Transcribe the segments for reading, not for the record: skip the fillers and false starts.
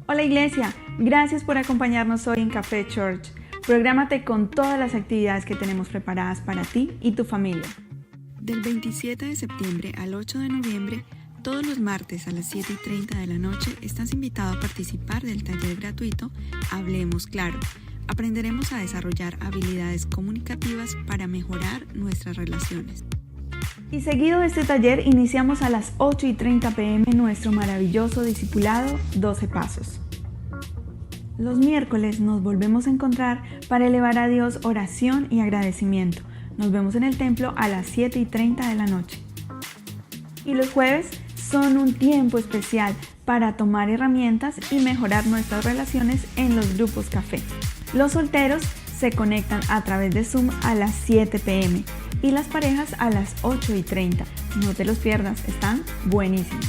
Hola Iglesia, gracias por acompañarnos hoy en Café Church. Prográmate con todas las actividades que tenemos preparadas para ti y tu familia. Del 27 de septiembre al 8 de noviembre, todos los martes a las 7:30 de la noche estás invitado a participar del taller gratuito Hablemos Claro. Aprenderemos a desarrollar habilidades comunicativas para mejorar nuestras relaciones. Y seguido de este taller, iniciamos a las 8:30 p.m. nuestro maravilloso discipulado 12 Pasos. Los miércoles nos volvemos a encontrar para elevar a Dios oración y agradecimiento. Nos vemos en el templo a las 7:30 de la noche. Y los jueves son un tiempo especial para tomar herramientas y mejorar nuestras relaciones en los grupos café. Los solteros se conectan a través de Zoom a las 7 p.m. y las parejas a las 8:30. No te los pierdas, están buenísimos.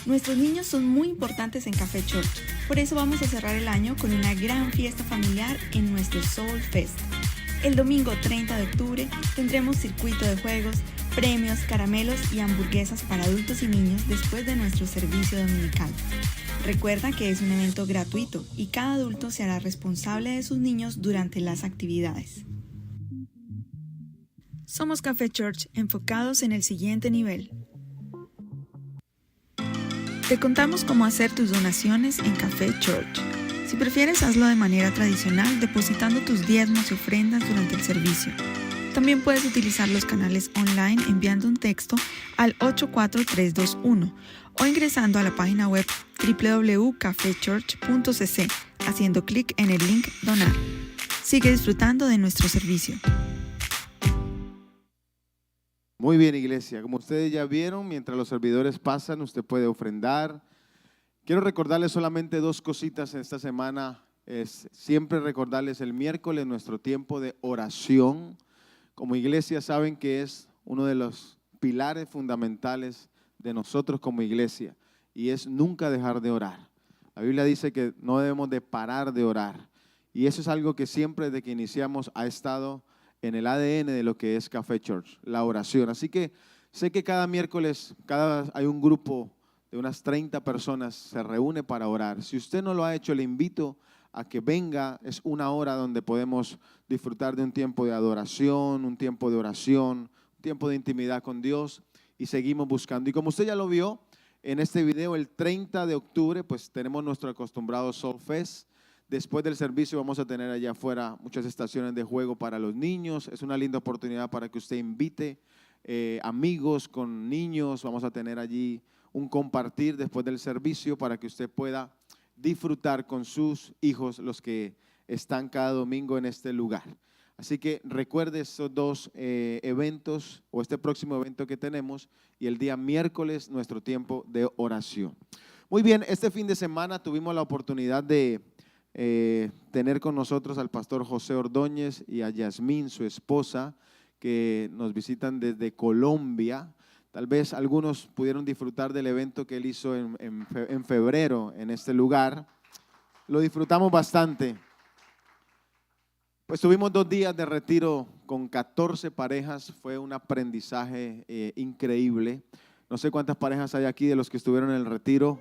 Nuestros niños son muy importantes en Café Church, por eso vamos a cerrar el año con una gran fiesta familiar en nuestro Soul Fest. El domingo 30 de octubre tendremos circuito de juegos, premios, caramelos y hamburguesas para adultos y niños después de nuestro servicio dominical. Recuerda que es un evento gratuito y cada adulto se hará responsable de sus niños durante las actividades. Somos Café Church, enfocados en el siguiente nivel. Te contamos cómo hacer tus donaciones en Café Church. Si prefieres, hazlo de manera tradicional, depositando tus diezmos y ofrendas durante el servicio. También puedes utilizar los canales online enviando un texto al 84321 o ingresando a la página web www.cafechurch.cc, haciendo clic en el link Donar. Sigue disfrutando de nuestro servicio. Muy bien, iglesia. Como ustedes ya vieron, mientras los servidores pasan, usted puede ofrendar. Quiero recordarles solamente dos cositas en esta semana. Es siempre recordarles el miércoles nuestro tiempo de oración. Como iglesia saben que es uno de los pilares fundamentales de nosotros como iglesia y es nunca dejar de orar. La Biblia dice que no debemos de parar de orar y eso es algo que siempre desde que iniciamos ha estado en el ADN de lo que es Café Church, la oración. Así que sé que cada miércoles hay un grupo de unas 30 personas se reúne para orar. Si usted no lo ha hecho, le invito a que venga. Es una hora donde podemos disfrutar de un tiempo de adoración, un tiempo de oración, un tiempo de intimidad con Dios y seguimos buscando. Y como usted ya lo vio en este video, el 30 de octubre pues tenemos nuestro acostumbrado Soul Fest. Después del servicio vamos a tener allá afuera muchas estaciones de juego para los niños. Es una linda oportunidad para que usted invite amigos con niños. Vamos a tener allí un compartir después del servicio para que usted pueda disfrutar con sus hijos, los que están cada domingo en este lugar. Así que recuerde estos dos eventos o este próximo evento que tenemos y el día miércoles nuestro tiempo de oración. Muy bien, este fin de semana tuvimos la oportunidad de tener con nosotros al pastor José Ordóñez y a Yasmín, su esposa, que nos visitan desde Colombia. Tal vez algunos pudieron disfrutar del evento que él hizo en febrero en este lugar. Lo disfrutamos bastante. Pues tuvimos 2 días de retiro con 14 parejas. Fue un aprendizaje increíble. No sé cuántas parejas hay aquí de los que estuvieron en el retiro.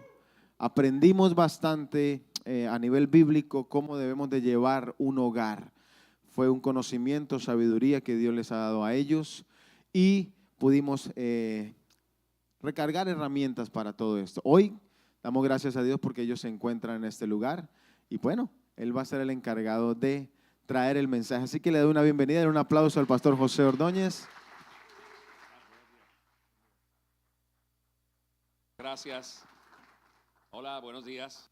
Aprendimos bastante a nivel bíblico cómo debemos de llevar un hogar. Fue un conocimiento, sabiduría que Dios les ha dado a ellos y pudimos recargar herramientas para todo esto. Hoy damos gracias a Dios porque ellos se encuentran en este lugar y bueno, Él va a ser el encargado de traer el mensaje. Así que le doy una bienvenida y un aplauso al pastor José Ordóñez. Gracias. Hola, buenos días.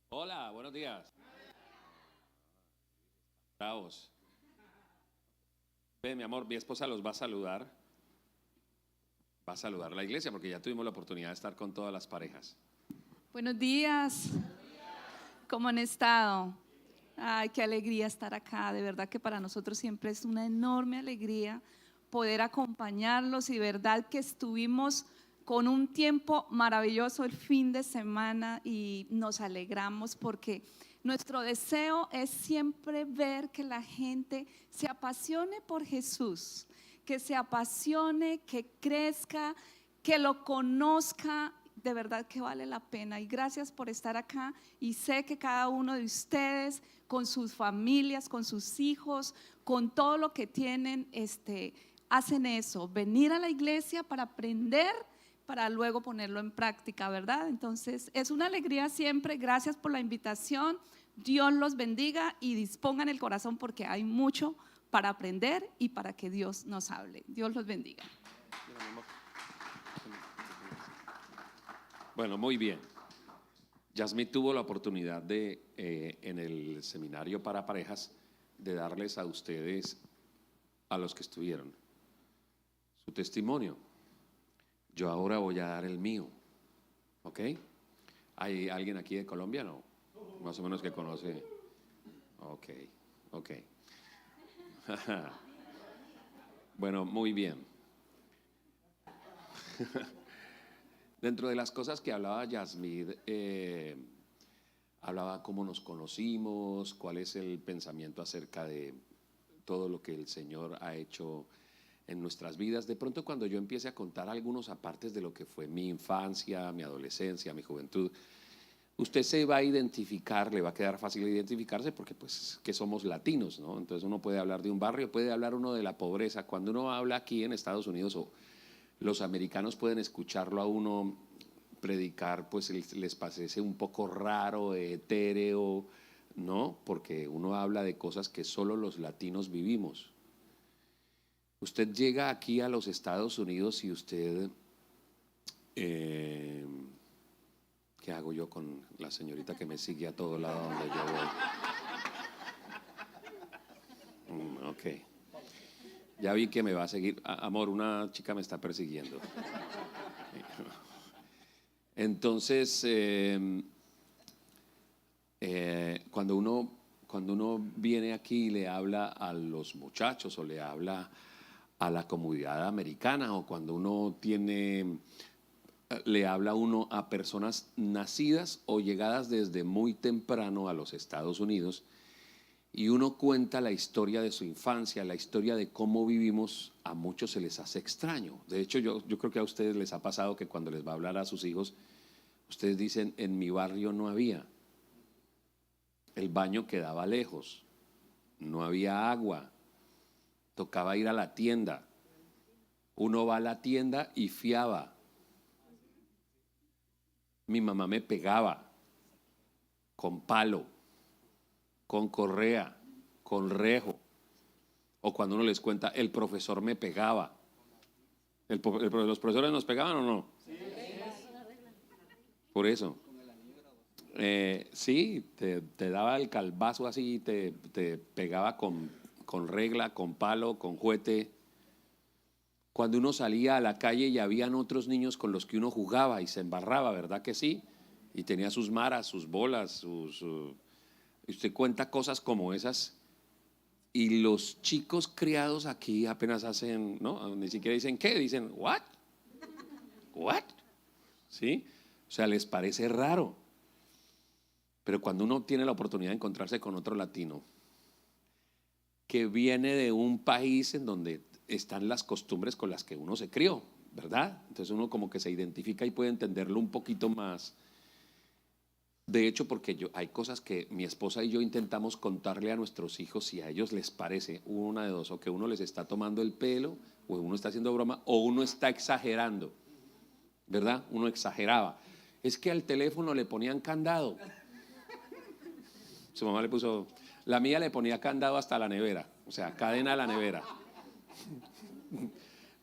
Hola, buenos días. Bravos. Ve, mi amor, mi esposa los va a saludar. Va a saludar a la iglesia porque ya tuvimos la oportunidad de estar con todas las parejas. Buenos días. ¿Cómo han estado? Ay, qué alegría estar acá. De verdad que para nosotros siempre es una enorme alegría poder acompañarlos y de verdad que estuvimos con un tiempo maravilloso el fin de semana y nos alegramos porque nuestro deseo es siempre ver que la gente se apasione por Jesús, que se apasione, que crezca, que lo conozca. De verdad que vale la pena, y gracias por estar acá, y sé que cada uno de ustedes con sus familias, con sus hijos, con todo lo que tienen, hacen eso, venir a la iglesia para aprender, para luego ponerlo en práctica, ¿verdad? Entonces es una alegría siempre. Gracias por la invitación, Dios los bendiga y dispongan el corazón porque hay mucho para aprender y para que Dios nos hable. Dios los bendiga. Bueno, muy bien. Yasmín tuvo la oportunidad de, en el seminario para parejas, de darles a ustedes, a los que estuvieron, su testimonio. Yo ahora voy a dar el mío, ¿ok? ¿Hay alguien aquí de Colombia? No, más o menos que conoce. Ok, ok. Bueno, muy bien. Dentro de las cosas que hablaba Yasmín, hablaba cómo nos conocimos, cuál es el pensamiento acerca de todo lo que el Señor ha hecho en nuestras vidas. De pronto, cuando yo empiece a contar algunos apartes de lo que fue mi infancia, mi adolescencia, mi juventud, usted se va a identificar, le va a quedar fácil identificarse porque pues que somos latinos, ¿no? Entonces uno puede hablar de un barrio, puede hablar uno de la pobreza. Cuando uno habla aquí en Estados Unidos, o los americanos pueden escucharlo a uno predicar, pues les parece un poco raro, etéreo, ¿no? Porque uno habla de cosas que solo los latinos vivimos. Usted llega aquí a los Estados Unidos y usted, ¿qué hago yo con la señorita que me sigue a todo lado donde yo voy? Ok. Ya vi que me va a seguir. Amor, una chica me está persiguiendo. Entonces, cuando uno viene aquí y le habla a los muchachos o le habla a la comunidad americana, o cuando uno le habla uno a personas nacidas o llegadas desde muy temprano a los Estados Unidos, y uno cuenta la historia de su infancia, la historia de cómo vivimos, a muchos se les hace extraño. De hecho, yo creo que a ustedes les ha pasado que cuando les va a hablar a sus hijos, ustedes dicen: en mi barrio no había, el baño quedaba lejos, no había agua, tocaba ir a la tienda. Uno va a la tienda y fiaba. Mi mamá me pegaba con palo, con correa, con rejo. O cuando uno les cuenta, el profesor me pegaba. ¿Los profesores nos pegaban o no? Por eso. Sí, te daba el calvazo así, te pegaba con regla, con palo, con juguete. Cuando uno salía a la calle y habían otros niños con los que uno jugaba y se embarraba, ¿verdad que sí? Y tenía sus maras, sus bolas, usted cuenta cosas como esas, y los chicos criados aquí apenas hacen, ¿no? Ni siquiera dicen ¿qué? Dicen ¿what? ¿What? ¿Sí? O sea, les parece raro. Pero cuando uno tiene la oportunidad de encontrarse con otro latino que viene de un país en donde están las costumbres con las que uno se crió, ¿verdad? Entonces uno como que se identifica y puede entenderlo un poquito más. De hecho, porque hay cosas que mi esposa y yo intentamos contarle a nuestros hijos, y a ellos les parece una de dos: o que uno les está tomando el pelo, o uno está haciendo broma, o uno está exagerando, ¿verdad? Uno exageraba. Es que al teléfono le ponían candado. Su mamá le puso, la mía le ponía candado hasta la nevera, o sea, cadena a la nevera.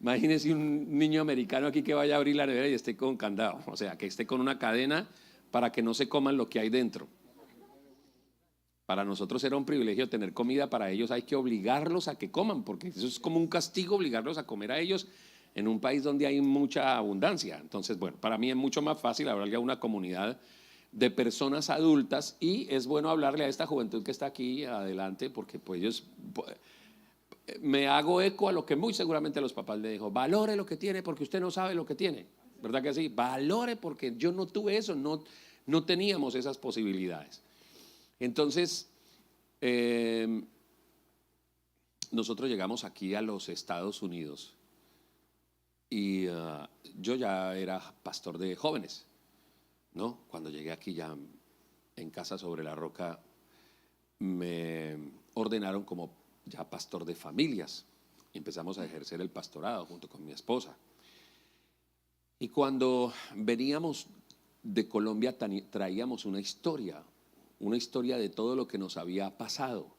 Imagínese un niño americano aquí que vaya a abrir la nevera y esté con candado, o sea, que esté con una cadena para que no se coman lo que hay dentro. Para nosotros era un privilegio tener comida, para ellos hay que obligarlos a que coman, porque eso es como un castigo, obligarlos a comer a ellos en un país donde hay mucha abundancia. Entonces, bueno, para mí es mucho más fácil hablarle a una comunidad de personas adultas, y es bueno hablarle a esta juventud que está aquí adelante, porque pues ellos, me hago eco a lo que muy seguramente los papás le dijo: valore lo que tiene porque usted no sabe lo que tiene, ¿verdad que sí? Valore, porque yo no tuve eso, no teníamos esas posibilidades. Entonces, nosotros llegamos aquí a los Estados Unidos y yo ya era pastor de jóvenes, ¿no? Cuando llegué aquí ya en Casa sobre la Roca me ordenaron como ya pastor de familias. Empezamos a ejercer el pastorado junto con mi esposa. Y cuando veníamos de Colombia traíamos una historia de todo lo que nos había pasado.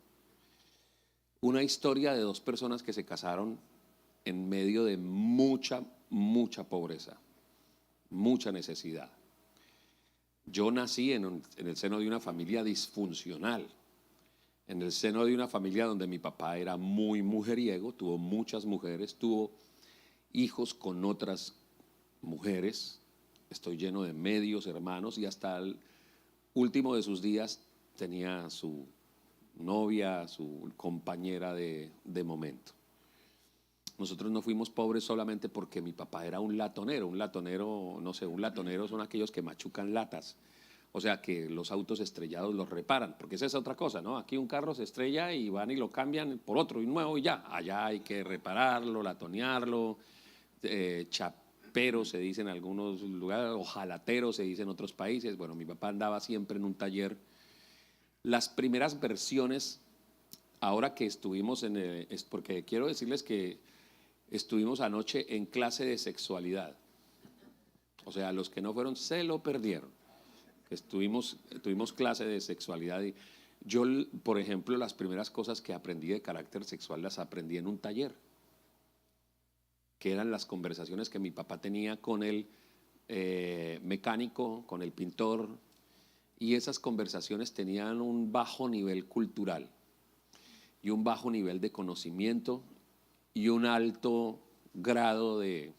Una historia de dos personas que se casaron en medio de mucha pobreza, mucha necesidad. Yo nací en el seno de una familia disfuncional, en el seno de una familia donde mi papá era muy mujeriego, tuvo muchas mujeres, tuvo hijos con otras mujeres. Estoy lleno de medios hermanos y hasta el último de sus días tenía su novia, su compañera de momento. Nosotros no fuimos pobres solamente porque mi papá era un latonero. Un latonero, no sé, un latonero son aquellos que machucan latas. O sea, que los autos estrellados los reparan, porque esa es otra cosa, ¿no? Aquí un carro se estrella y van y lo cambian por otro y nuevo y ya. Allá hay que repararlo, latonearlo, chapero se dice en algunos lugares, ojalatero se dice en otros países. Bueno, mi papá andaba siempre en un taller. Las primeras versiones, ahora que estuvimos es porque quiero decirles que estuvimos anoche en clase de sexualidad. O sea, los que no fueron se lo perdieron. Tuvimos clase de sexualidad y yo, por ejemplo, las primeras cosas que aprendí de carácter sexual las aprendí en un taller, que eran las conversaciones que mi papá tenía con el mecánico, con el pintor, y esas conversaciones tenían un bajo nivel cultural y un bajo nivel de conocimiento y un alto grado de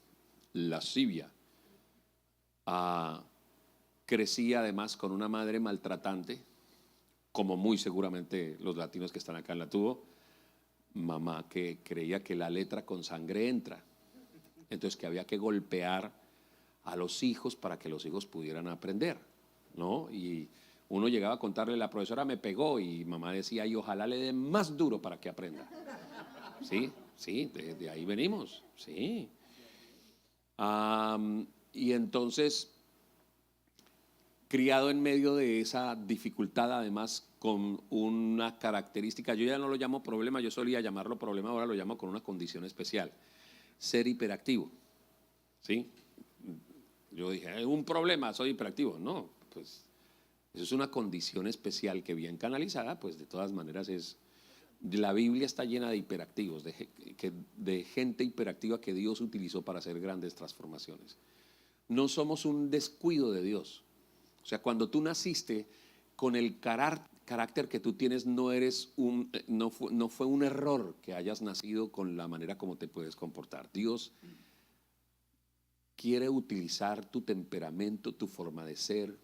lascivia. Crecí además con una madre maltratante, como muy seguramente los latinos que están acá la tuvo. Mamá que creía que la letra con sangre entra, entonces que había que golpear a los hijos para que los hijos pudieran aprender, ¿no? Y uno llegaba a contarle, la profesora me pegó, y mamá decía, y ojalá le dé más duro para que aprenda. Sí, de ahí venimos, sí. Y entonces, criado en medio de esa dificultad, además con una característica, yo ya no lo llamo problema, yo solía llamarlo problema, ahora lo llamo con una condición especial: ser hiperactivo, ¿sí? Yo dije, un problema, soy hiperactivo. No, pues eso es una condición especial que, bien canalizada, pues de todas maneras es. La Biblia está llena de hiperactivos, de gente hiperactiva que Dios utilizó para hacer grandes transformaciones. No somos un descuido de Dios. O sea, cuando tú naciste con el carácter que tú tienes, no fue un error que hayas nacido con la manera como te puedes comportar. Dios quiere utilizar tu temperamento, tu forma de ser,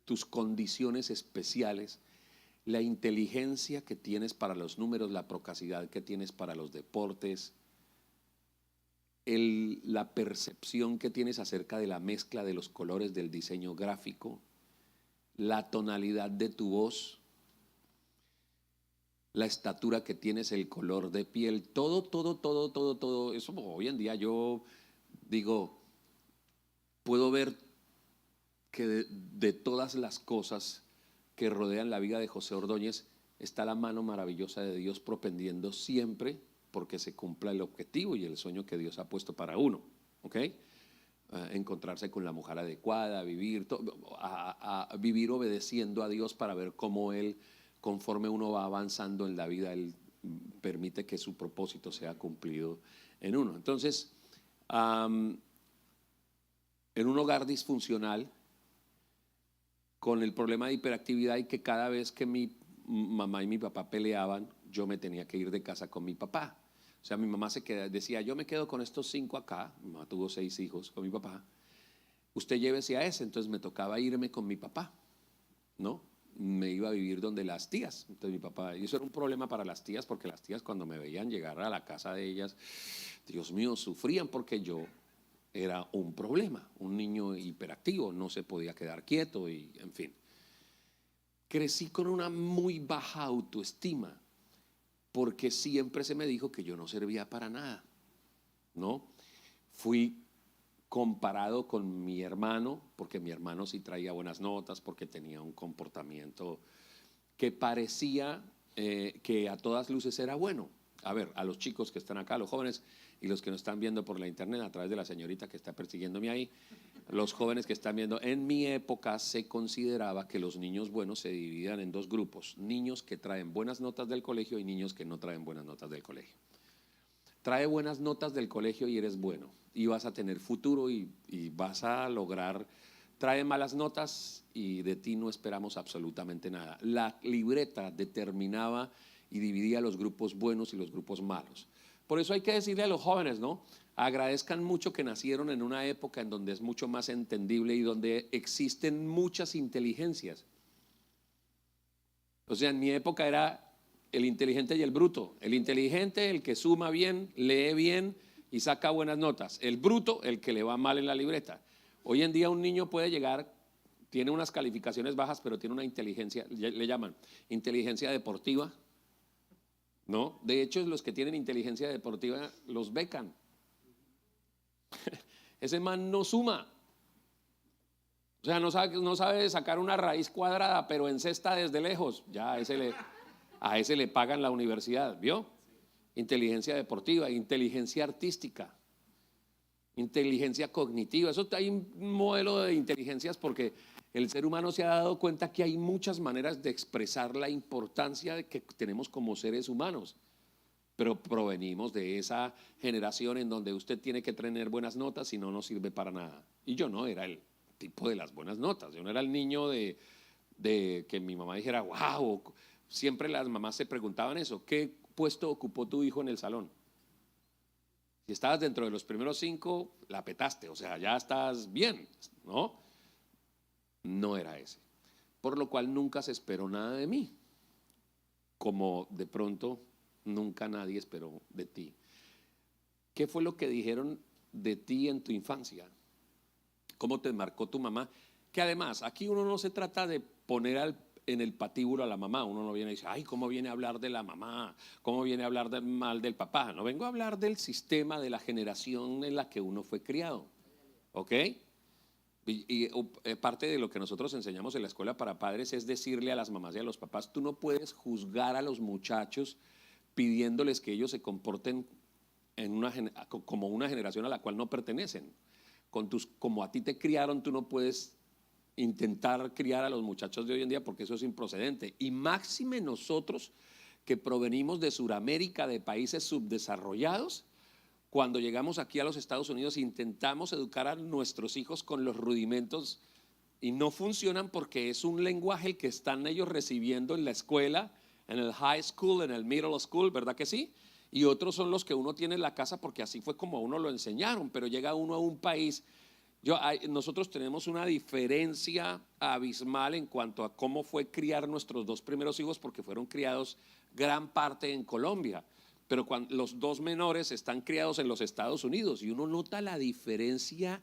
tus condiciones especiales, la inteligencia que tienes para los números, la procacidad que tienes para los deportes, la percepción que tienes acerca de la mezcla de los colores del diseño gráfico, la tonalidad de tu voz, la estatura que tienes, el color de piel, todo. Eso hoy en día yo digo, puedo ver que de todas las cosas que rodean la vida de José Ordóñez está la mano maravillosa de Dios propendiendo siempre porque se cumpla el objetivo y el sueño que Dios ha puesto para uno, ¿ok? Encontrarse con la mujer adecuada, vivir obedeciendo a Dios para ver cómo Él, conforme uno va avanzando en la vida, Él permite que su propósito sea cumplido en uno. Entonces, en un hogar disfuncional, con el problema de hiperactividad, y que cada vez que mi mamá y mi papá peleaban, yo me tenía que ir de casa con mi papá. O sea, mi mamá decía, yo me quedo con estos 5 acá. Mi mamá tuvo 6 hijos con mi papá. Usted llévese a ese. Entonces me tocaba irme con mi papá, ¿no? Me iba a vivir donde las tías. Entonces mi papá, y eso era un problema para las tías, porque las tías, cuando me veían llegar a la casa de ellas, Dios mío, sufrían porque yo era un problema, un niño hiperactivo, no se podía quedar quieto y en fin. Crecí con una muy baja autoestima porque siempre se me dijo que yo no servía para nada, ¿no? Fui comparado con mi hermano, porque mi hermano sí traía buenas notas, porque tenía un comportamiento que parecía que a todas luces era bueno. A ver, a los chicos que están acá, los jóvenes y los que nos están viendo por la internet a través de la señorita que está persiguiéndome ahí, los jóvenes que están viendo, en mi época se consideraba que los niños buenos se dividían en dos grupos: niños que traen buenas notas del colegio y niños que no traen buenas notas del colegio. Trae buenas notas del colegio y eres bueno, y vas a tener futuro y vas a lograr. Trae malas notas y de ti no esperamos absolutamente nada. La libreta determinaba y dividía los grupos buenos y los grupos malos. Por eso hay que decirle a los jóvenes, ¿no? Agradezcan mucho que nacieron en una época en donde es mucho más entendible y donde existen muchas inteligencias. O sea, en mi época era el inteligente y el bruto. El inteligente, el que suma bien, lee bien y saca buenas notas. El bruto, el que le va mal en la libreta. Hoy en día un niño puede llegar, tiene unas calificaciones bajas, pero tiene una inteligencia, le llaman inteligencia deportiva, ¿no? De hecho, los que tienen inteligencia deportiva los becan. Ese man no suma. O sea, no sabe sacar una raíz cuadrada, pero encesta desde lejos. Ya a ese le pagan la universidad, ¿vio? Inteligencia deportiva, inteligencia artística, inteligencia cognitiva. Eso hay un modelo de inteligencias porque el ser humano se ha dado cuenta que hay muchas maneras de expresar la importancia que tenemos como seres humanos. Pero provenimos de esa generación en donde usted tiene que tener buenas notas y no sirve para nada. Y yo no era el tipo de las buenas notas. Yo no era el niño de que mi mamá dijera, wow. Siempre las mamás se preguntaban eso: ¿qué puesto ocupó tu hijo en el salón? Si estabas dentro de los primeros 5, la petaste, o sea, ya estás bien, ¿no? No era ese. Por lo cual nunca se esperó nada de mí, como de pronto nunca nadie esperó de ti. ¿Qué fue lo que dijeron de ti en tu infancia? ¿Cómo te marcó tu mamá? Que además, aquí uno no se trata de poner en el patíbulo a la mamá. Uno no viene y dice, ay, ¿cómo viene a hablar de la mamá? ¿Cómo viene a hablar mal del papá? No vengo a hablar del sistema, de la generación en la que uno fue criado, ¿ok? Y parte de lo que nosotros enseñamos en la escuela para padres es decirle a las mamás y a los papás: tú no puedes juzgar a los muchachos pidiéndoles que ellos se comporten como una generación a la cual no pertenecen. Como a ti te criaron, tú no puedes intentar criar a los muchachos de hoy en día, porque eso es improcedente. Y máxime nosotros que provenimos de Sudamérica, de países subdesarrollados, cuando llegamos aquí a los Estados Unidos intentamos educar a nuestros hijos con los rudimentos y no funcionan, porque es un lenguaje el que están ellos recibiendo en la escuela, en el high school, en el middle school, ¿verdad que sí? Y otros son los que uno tiene en la casa, porque así fue como a uno lo enseñaron. Pero llega uno a un país, nosotros tenemos una diferencia abismal en cuanto a cómo fue criar nuestros 2 primeros hijos, porque fueron criados gran parte en Colombia. Pero cuando los 2 menores están criados en los Estados Unidos, y uno nota la diferencia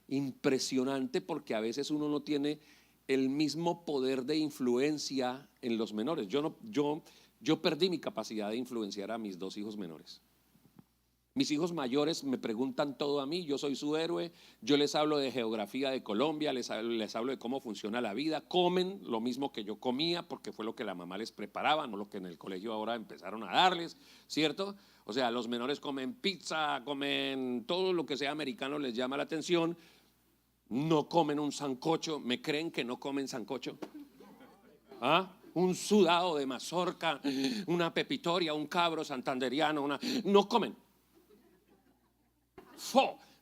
impresionante, porque a veces uno no tiene el mismo poder de influencia en los menores. Yo perdí mi capacidad de influenciar a mis 2 hijos menores. Mis hijos mayores me preguntan todo a mí, yo soy su héroe, yo les hablo de geografía de Colombia, les hablo de cómo funciona la vida, comen lo mismo que yo comía, porque fue lo que la mamá les preparaba, no lo que en el colegio ahora empezaron a darles, ¿cierto? O sea, los menores comen pizza, comen todo lo que sea americano, les llama la atención, no comen un sancocho. ¿Me creen que no comen sancocho? ¿Ah? Un sudado de mazorca, una pepitoria, un cabro santanderiano, no comen.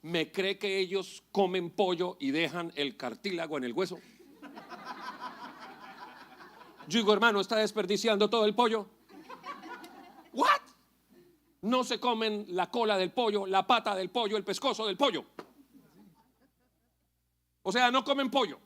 ¿Me cree que ellos comen pollo y dejan el cartílago en el hueso? Yo digo, hermano, ¿está desperdiciando todo el pollo? ¿What? No se comen la cola del pollo, la pata del pollo, el pescozo del pollo. O sea, no comen pollo.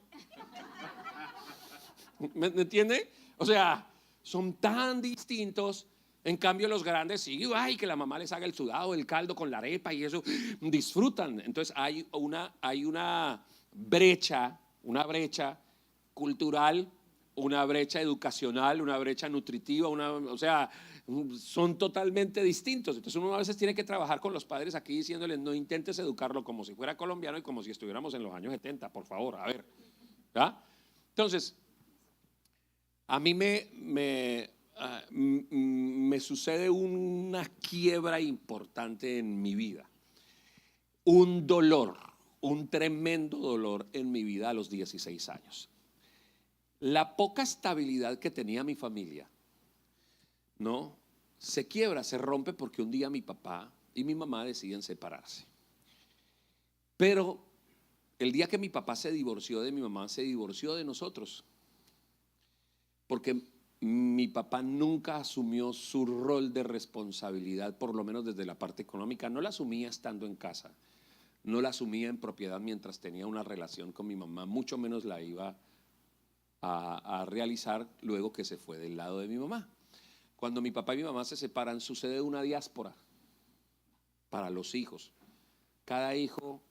¿Me entiende? O sea, son tan distintos. En cambio los grandes sí, ay, que la mamá les haga el sudado, el caldo con la arepa y eso, disfrutan. Entonces hay una brecha cultural, una brecha educacional, una brecha nutritiva, o sea, son totalmente distintos. Entonces uno a veces tiene que trabajar con los padres aquí diciéndoles: no intentes educarlo como si fuera colombiano y como si estuviéramos en los años 70, por favor, a ver. ¿Ah? Entonces, a mí me sucede una quiebra importante en mi vida, un dolor, un tremendo dolor en mi vida a los 16 años. La poca estabilidad que tenía mi familia, ¿no?, se quiebra, se rompe porque un día mi papá y mi mamá deciden separarse. Pero el día que mi papá se divorció de mi mamá, se divorció de nosotros, porque mi papá nunca asumió su rol de responsabilidad, por lo menos desde la parte económica. No la asumía estando en casa, no la asumía en propiedad mientras tenía una relación con mi mamá, mucho menos la iba a realizar luego que se fue del lado de mi mamá. Cuando mi papá y mi mamá se separan, sucede una diáspora para los hijos. Cada hijo,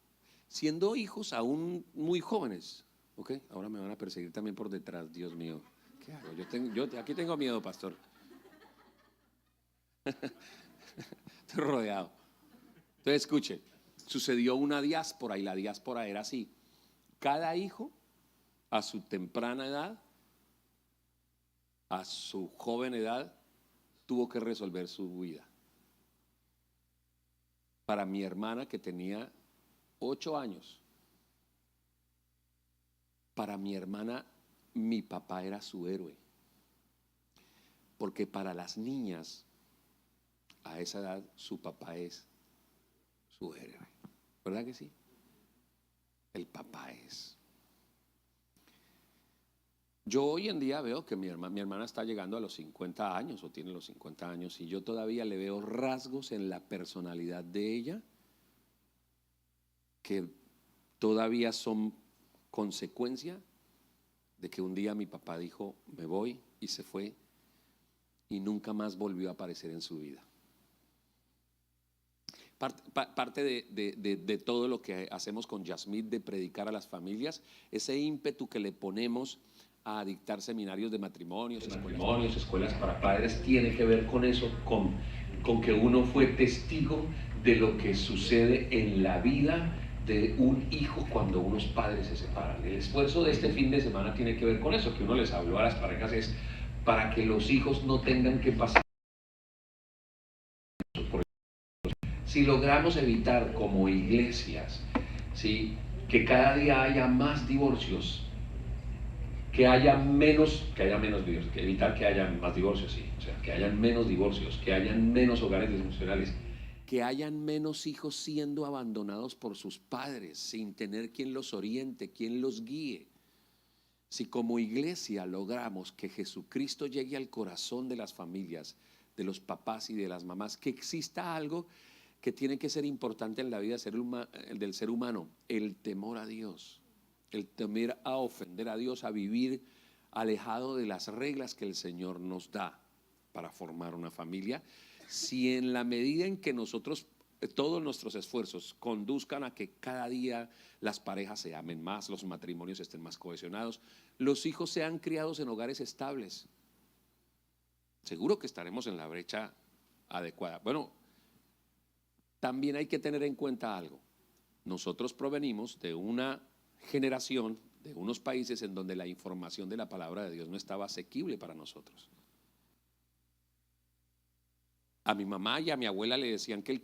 siendo hijos aún muy jóvenes, ¿ok? Ahora me van a perseguir también por detrás, Dios mío. ¿Qué hago? Yo aquí tengo miedo, pastor. Estoy rodeado. Entonces, escuche, sucedió una diáspora y la diáspora era así. Cada hijo, a su temprana edad, a su joven edad, tuvo que resolver su vida. Para mi hermana, que tenía 8 años, para mi hermana, mi papá era su héroe. Porque para las niñas, a esa edad, su papá es su héroe. ¿Verdad que sí? El papá es. Yo hoy en día veo que mi hermana está llegando a los 50 años o tiene los 50 años y yo todavía le veo rasgos en la personalidad de ella que todavía son consecuencia de que un día mi papá dijo: me voy, y se fue y nunca más volvió a aparecer en su vida. Parte de todo lo que hacemos con Yasmín, de predicar a las familias, ese ímpetu que le ponemos a dictar seminarios de matrimonios, escuelas para padres, tiene que ver con eso, con que uno fue testigo de lo que sucede en la vida de un hijo cuando unos padres se separan. El esfuerzo de este fin de semana tiene que ver con eso, que uno les habló a las parejas, es para que los hijos no tengan que pasar. Si logramos evitar como iglesias, ¿sí?, que cada día haya más divorcios, que haya menos divorcios, que evitar que haya más divorcios, sí, o sea, que hayan menos divorcios, que hayan menos hogares disfuncionales, que hayan menos hijos siendo abandonados por sus padres, sin tener quien los oriente, quien los guíe. Si como iglesia logramos que Jesucristo llegue al corazón de las familias, de los papás y de las mamás, que exista algo que tiene que ser importante en la vida del ser humano: el temor a Dios, el temer a ofender a Dios, a vivir alejado de las reglas que el Señor nos da para formar una familia. Si en la medida en que nosotros, todos nuestros esfuerzos conduzcan a que cada día las parejas se amen más, los matrimonios estén más cohesionados, los hijos sean criados en hogares estables, seguro que estaremos en la brecha adecuada. Bueno, también hay que tener en cuenta algo. Nosotros provenimos de una generación, de unos países en donde la información de la palabra de Dios no estaba asequible para nosotros. A mi mamá y a mi abuela le decían que el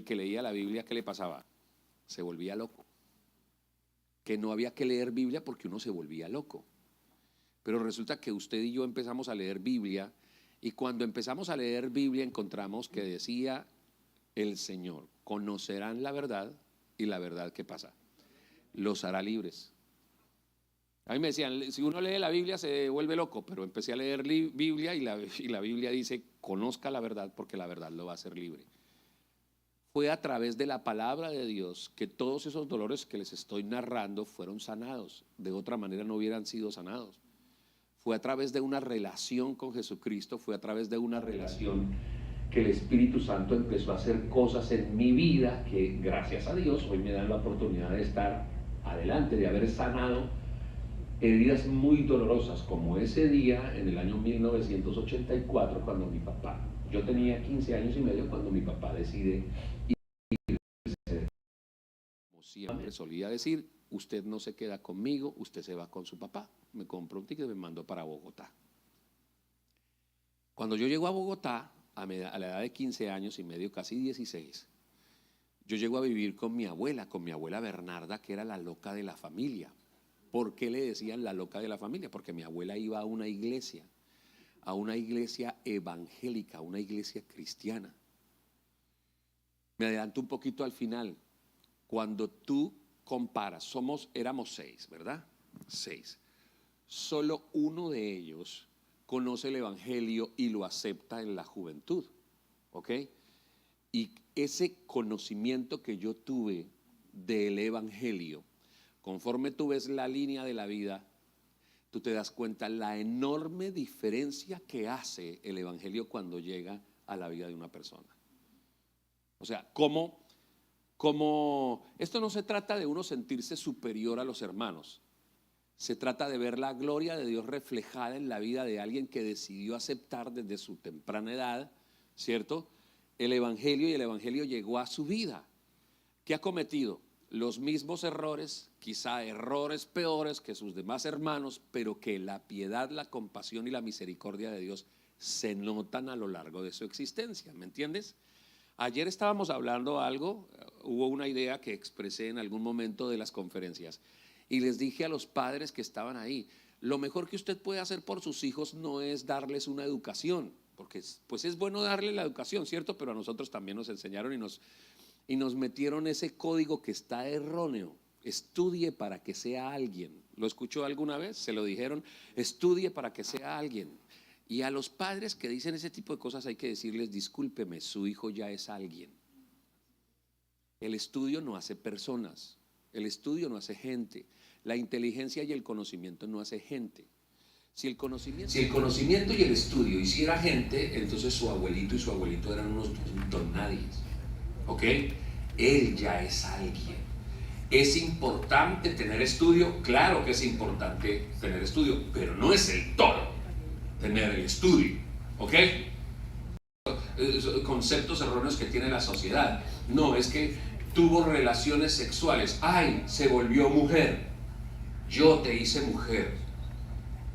que leía la Biblia, ¿qué le pasaba? Se volvía loco. Que no había que leer Biblia porque uno se volvía loco. Pero resulta que usted y yo empezamos a leer Biblia, y cuando empezamos a leer Biblia encontramos que decía el Señor: conocerán la verdad, y la verdad, ¿qué pasa? Los hará libres. A mí me decían, si uno lee la Biblia se vuelve loco, pero empecé a leer Biblia y la Biblia dice: conozca la verdad porque la verdad lo va a hacer libre. Fue a través de la palabra de Dios que todos esos dolores que les estoy narrando fueron sanados. De otra manera no hubieran sido sanados. Fue a través de una relación con Jesucristo, fue a través de una relación que el Espíritu Santo empezó a hacer cosas en mi vida que, gracias a Dios, hoy me dan la oportunidad de estar adelante, de haber sanado heridas muy dolorosas, como ese día en el año 1984, cuando mi papá Yo tenía 15 años y medio cuando mi papá decide irse. Como siempre solía decir, usted no se queda conmigo, usted se va con su papá. Me compró un ticket y me mandó para Bogotá. Cuando yo llego a Bogotá, a la edad de 15 años y medio, casi 16, yo llego a vivir con mi abuela Bernarda, que era la loca de la familia. ¿Por qué le decían la loca de la familia? Porque mi abuela iba a una iglesia evangélica, a una iglesia cristiana. Me adelanto un poquito al final. Cuando tú comparas, éramos 6, ¿verdad? 6. Solo uno de ellos conoce el evangelio y lo acepta en la juventud, ¿ok? Y ese conocimiento que yo tuve del evangelio, conforme tú ves la línea de la vida, tú te das cuenta la enorme diferencia que hace el evangelio cuando llega a la vida de una persona. O sea, como esto no se trata de uno sentirse superior a los hermanos, se trata de ver la gloria de Dios reflejada en la vida de alguien que decidió aceptar desde su temprana edad, ¿cierto?, el evangelio, y el evangelio llegó a su vida. ¿Qué ha cometido? Los mismos errores, quizá errores peores que sus demás hermanos, pero que la piedad, la compasión y la misericordia de Dios se notan a lo largo de su existencia, ¿me entiendes? Ayer estábamos hablando algo, hubo una idea que expresé en algún momento de las conferencias y les dije a los padres que estaban ahí, lo mejor que usted puede hacer por sus hijos no es darles una educación, porque pues es bueno darle la educación, ¿cierto? Pero a nosotros también nos enseñaron y nos metieron ese código que está erróneo. Estudie para que sea alguien. ¿Lo escuchó alguna vez? Se lo dijeron, estudie para que sea alguien. Y a los padres que dicen ese tipo de cosas hay que decirles, discúlpeme, su hijo ya es alguien. El estudio no hace personas, el estudio no hace gente, la inteligencia y el conocimiento no hace gente. Si el conocimiento y el estudio hiciera gente, entonces su abuelito y su abuelito eran unos don nadies, ¿ok? Él ya es alguien. ¿Es importante tener estudio? Claro que es importante tener estudio, pero no es el todo tener el estudio, ¿ok? Conceptos erróneos que tiene la sociedad. No, es que tuvo relaciones sexuales. ¡Ay! Se volvió mujer. Yo te hice mujer.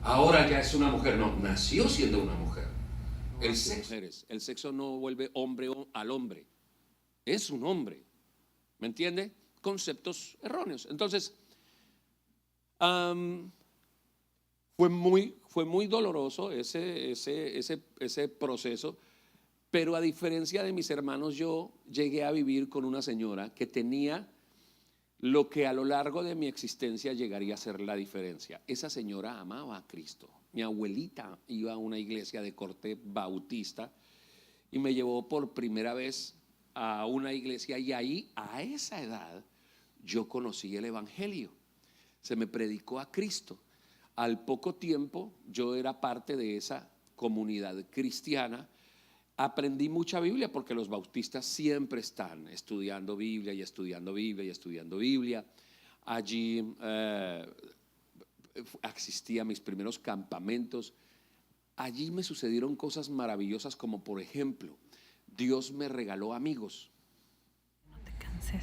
Ahora ya es una mujer. No, nació siendo una mujer. El sexo no vuelve hombre al hombre. Es un hombre. ¿Me entiende? Conceptos erróneos. Entonces, fue muy doloroso ese proceso, pero a diferencia de mis hermanos, yo llegué a vivir con una señora que tenía lo que a lo largo de mi existencia llegaría a ser la diferencia. Esa señora amaba a Cristo. Mi abuelita iba a una iglesia de corte bautista y me llevó por primera vez a una iglesia, y ahí, a esa edad, yo conocí el evangelio. Se me predicó a Cristo. Al poco tiempo yo era parte de esa comunidad cristiana. Aprendí mucha Biblia porque los bautistas siempre están estudiando Biblia y estudiando Biblia y estudiando Biblia. Allí asistí a mis primeros campamentos. Allí me sucedieron cosas maravillosas, como por ejemplo, Dios me regaló amigos. No te canses.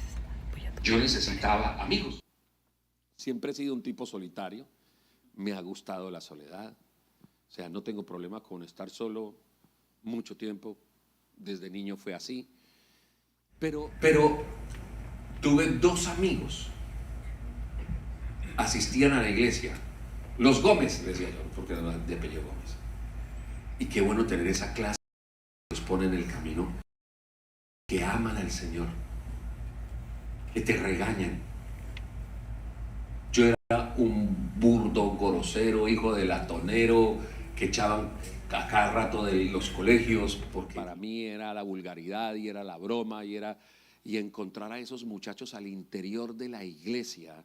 Yo necesitaba amigos. Siempre he sido un tipo solitario. Me ha gustado la soledad. O sea, no tengo problema con estar solo mucho tiempo. Desde niño fue así. Pero tuve 2 amigos. Asistían a la iglesia. Los Gómez, decía yo, porque era de apellido Gómez. Y qué bueno tener esa clase que los pone en el camino, que aman al Señor, que te regañan. Yo era un burdo, grosero, hijo de latonero, que echaban a cada rato de los colegios, porque para mí era la vulgaridad y era la broma y encontrar a esos muchachos al interior de la iglesia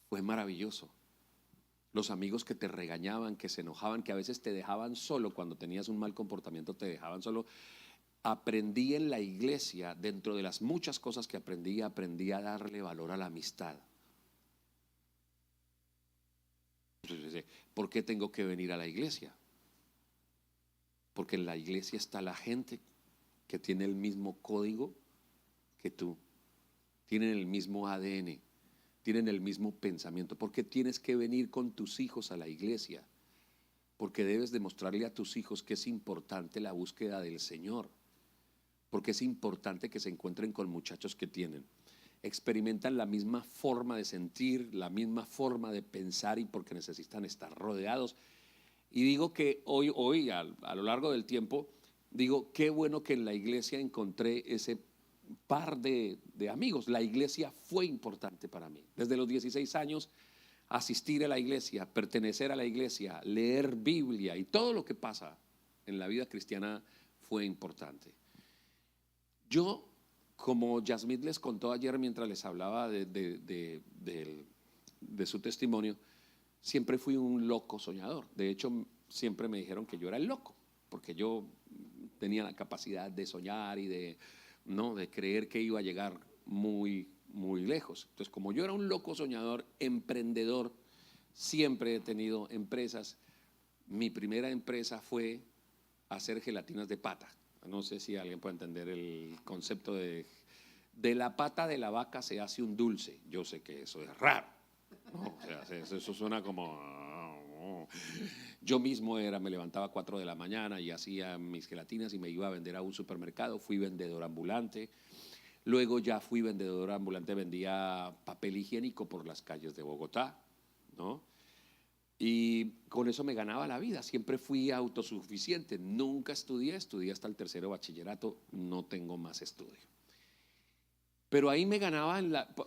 fue maravilloso. Los amigos que te regañaban, que se enojaban, que a veces te dejaban solo cuando tenías un mal comportamiento, te dejaban solo. Aprendí en la iglesia, dentro de las muchas cosas que aprendí a darle valor a la amistad. ¿Por qué tengo que venir a la iglesia? Porque en la iglesia está la gente que tiene el mismo código que tú, tienen el mismo ADN, tienen el mismo pensamiento. ¿Por qué tienes que venir con tus hijos a la iglesia? Porque debes demostrarle a tus hijos que es importante la búsqueda del Señor, porque es importante que se encuentren con muchachos que experimentan la misma forma de sentir, la misma forma de pensar, y porque necesitan estar rodeados. Y digo que hoy a lo largo del tiempo, digo, qué bueno que en la iglesia encontré ese par de amigos. La iglesia fue importante para mí. Desde los 16 años, asistir a la iglesia, pertenecer a la iglesia, leer Biblia y todo lo que pasa en la vida cristiana fue importante. Yo, como Yasmith les contó ayer mientras les hablaba de su testimonio, siempre fui un loco soñador. De hecho, siempre me dijeron que yo era el loco, porque yo tenía la capacidad de soñar y de creer que iba a llegar muy, muy lejos. Entonces, como yo era un loco soñador, emprendedor, siempre he tenido empresas. Mi primera empresa fue hacer gelatinas de pata. No sé si alguien puede entender el concepto de la pata de la vaca se hace un dulce. Yo sé que eso es raro, ¿no? O sea, eso suena como... Yo mismo me levantaba a 4 de la mañana y hacía mis gelatinas y me iba a vender a un supermercado. Fui vendedor ambulante. Luego ya fui vendedor ambulante, vendía papel higiénico por las calles de Bogotá, ¿no? Y con eso me ganaba la vida. Siempre fui autosuficiente. Nunca estudié hasta el 3º bachillerato. No tengo más estudio. Pero ahí me ganaba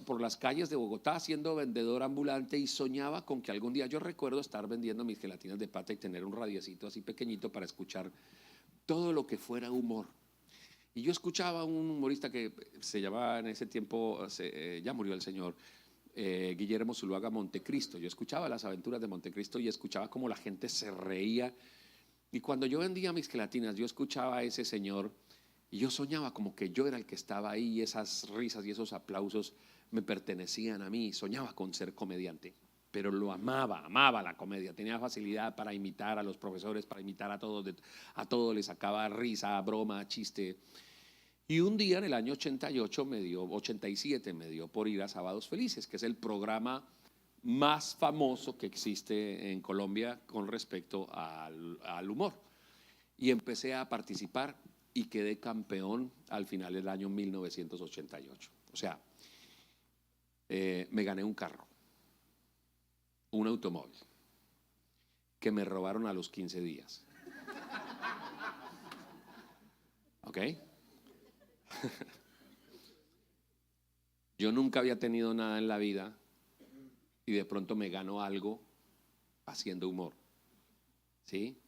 por las calles de Bogotá siendo vendedor ambulante y soñaba con que algún día, yo recuerdo estar vendiendo mis gelatinas de pata y tener un radiecito así pequeñito para escuchar todo lo que fuera humor. Y yo escuchaba a un humorista que se llamaba en ese tiempo, ya murió el señor, Guillermo Zuluaga Montecristo. Yo escuchaba las aventuras de Montecristo y escuchaba cómo la gente se reía. Y cuando yo vendía mis gelatinas, yo escuchaba a ese señor y yo soñaba como que yo era el que estaba ahí y esas risas y esos aplausos me pertenecían a mí. Soñaba con ser comediante, pero lo amaba la comedia. Tenía facilidad para imitar a los profesores, para imitar a todos les sacaba risa, broma, chiste. Y un día en el año 87 me dio por ir a Sábados Felices, que es el programa más famoso que existe en Colombia con respecto al humor. Y empecé a participar y quedé campeón al final del año 1988. O sea, me gané un carro, un automóvil, que me robaron a los 15 días. ¿Ok? Yo nunca había tenido nada en la vida y de pronto me gano algo haciendo humor. ¿Sí?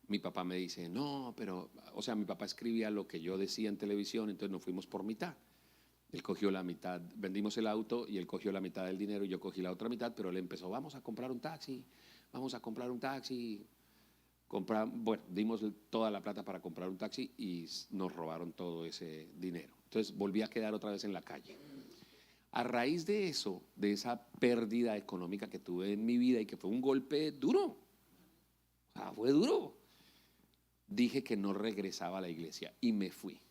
Mi papá me dice, no, pero, o sea, mi papá escribía lo que yo decía en televisión, entonces nos fuimos por mitad. Él cogió la mitad, vendimos el auto y él cogió la mitad del dinero y yo cogí la otra mitad, pero él empezó, vamos a comprar un taxi. Bueno, dimos toda la plata para comprar un taxi y nos robaron todo ese dinero. Entonces volví a quedar otra vez en la calle. A raíz de eso, de esa pérdida económica que tuve en mi vida y que fue un golpe duro, o sea, fue duro, dije que no regresaba a la iglesia y me fui.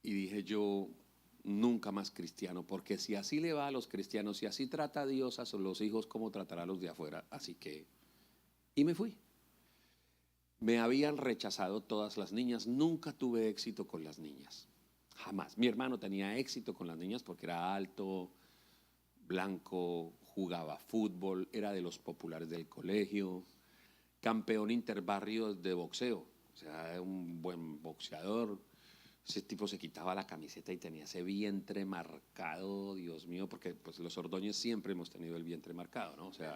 Y dije yo, nunca más cristiano, porque si así le va a los cristianos, si así trata a Dios a los hijos, ¿cómo tratará a los de afuera? Así que, y me fui. Me habían rechazado todas las niñas, nunca tuve éxito con las niñas, jamás. Mi hermano tenía éxito con las niñas porque era alto, blanco, jugaba fútbol, era de los populares del colegio, campeón interbarrio de boxeo, o sea, era un buen boxeador. Ese tipo se quitaba la camiseta y tenía ese vientre marcado, Dios mío, porque pues los Ordóñez siempre hemos tenido el vientre marcado, ¿no? O sea,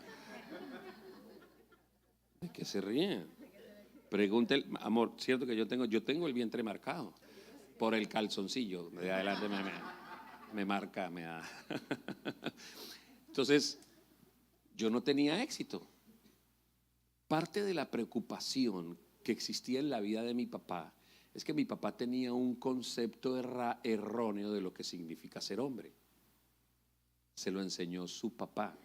¿de qué se ríen? Pregúntele, amor, cierto que yo tengo el vientre marcado por el calzoncillo, de adelante me marca, me da. Entonces, yo no tenía éxito. Parte de la preocupación que existía en la vida de mi papá es que mi papá tenía un concepto erróneo de lo que significa ser hombre. Se lo enseñó su papá.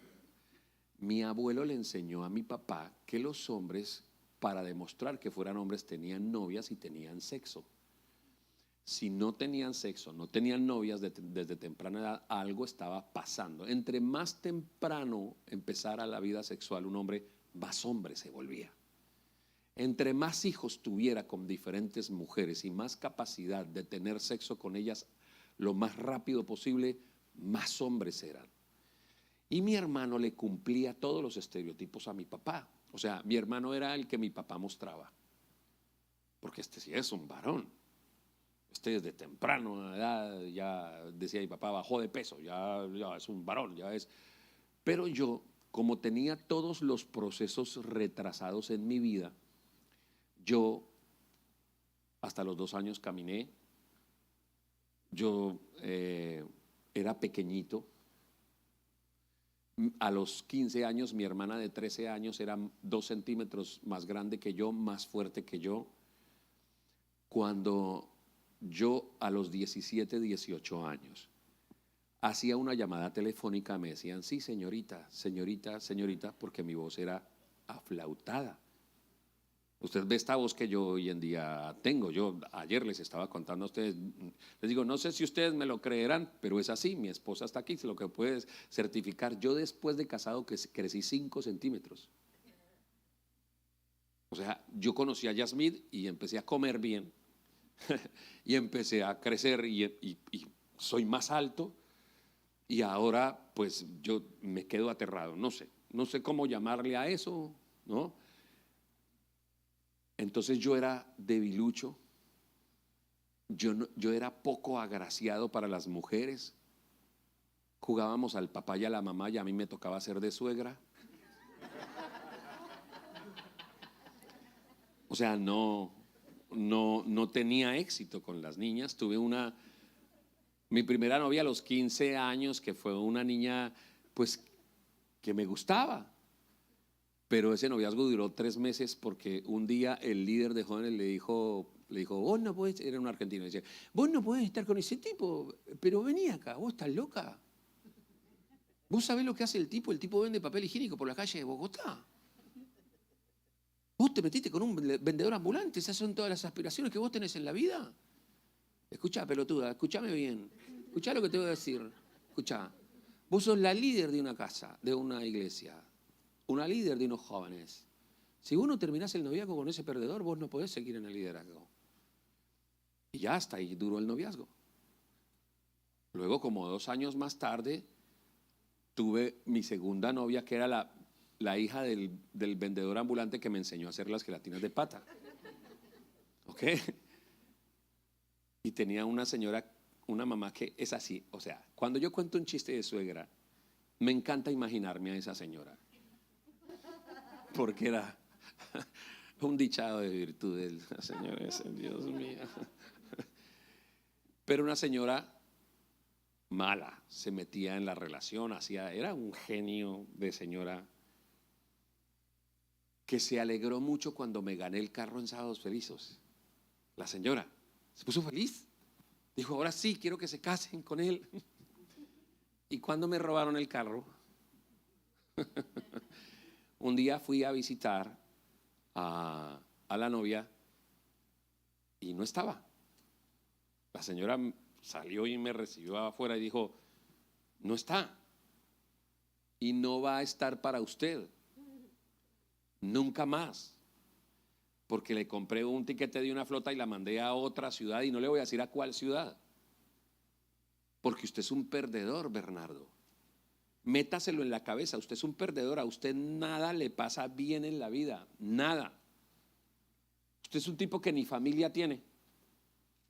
Mi abuelo le enseñó a mi papá que los hombres para demostrar que fueran hombres tenían novias y tenían sexo. Si no tenían sexo, no tenían novias desde temprana edad, algo estaba pasando. Entre más temprano empezara la vida sexual un hombre, más hombre se volvía. Entre más hijos tuviera con diferentes mujeres y más capacidad de tener sexo con ellas lo más rápido posible, más hombres eran. Y mi hermano le cumplía todos los estereotipos a mi papá. O sea, mi hermano era el que mi papá mostraba. Porque este sí es un varón. Este desde temprano edad ya decía mi papá, bajó de peso, ya es un varón, ya es. Pero yo, como tenía todos los procesos retrasados en mi vida, yo hasta los 2 años caminé, yo era pequeñito. A los 15 años mi hermana de 13 años era 2 centímetros más grande que yo, más fuerte que yo. Cuando yo a los 17, 18 años hacía una llamada telefónica, me decían, sí, señorita, señorita, señorita, porque mi voz era aflautada. Usted ve esta voz que yo hoy en día tengo. Yo ayer les estaba contando a ustedes, les digo, no sé si ustedes me lo creerán, pero es así, mi esposa está aquí, lo que puede certificar. Yo después de casado crecí 5 centímetros. O sea, yo conocí a Yasmid y empecé a comer bien y empecé a crecer y soy más alto y ahora pues yo me quedo aterrado, no sé cómo llamarle a eso, ¿no? Entonces yo era debilucho, yo era poco agraciado para las mujeres, jugábamos al papá y a la mamá y a mí me tocaba ser de suegra. O sea, no tenía éxito con las niñas. Tuve mi primera novia a los 15 años, que fue una niña pues que me gustaba. Pero ese noviazgo duró 3 meses porque un día el líder de jóvenes le dijo, vos no podés, era un argentino, decía, vos no podés estar con ese tipo, pero vení acá, vos estás loca. Vos sabés lo que hace el tipo vende papel higiénico por la calle de Bogotá. Vos te metiste con un vendedor ambulante, esas son todas las aspiraciones que vos tenés en la vida. Escuchá, pelotuda, escúchame bien, escuchá lo que te voy a decir, escuchá, vos sos la líder de una casa, de una iglesia, una líder de unos jóvenes. Si vos no terminás el noviazgo con ese perdedor, vos no podés seguir en el liderazgo. Y ya hasta ahí duró el noviazgo. Luego, como 2 años más tarde, tuve mi segunda novia, que era la hija del vendedor ambulante que me enseñó a hacer las gelatinas de pata. ¿Ok? Y tenía una señora, una mamá que es así. O sea, cuando yo cuento un chiste de suegra, me encanta imaginarme a esa señora. Porque era un dichado de virtudes, la señora esa, Dios mío. Pero una señora mala, se metía en la relación, era un genio de señora que se alegró mucho cuando me gané el carro en Sábados Felices. La señora se puso feliz, dijo, ahora sí, quiero que se casen con él. Y cuando me robaron el carro, un día fui a visitar a la novia y no estaba. La señora salió y me recibió afuera y dijo, no está y no va a estar para usted nunca más, porque le compré un tiquete de una flota y la mandé a otra ciudad y no le voy a decir a cuál ciudad, porque usted es un perdedor, Bernardo. Métaselo en la cabeza, usted es un perdedor, a usted nada le pasa bien en la vida, nada. Usted es un tipo que ni familia tiene.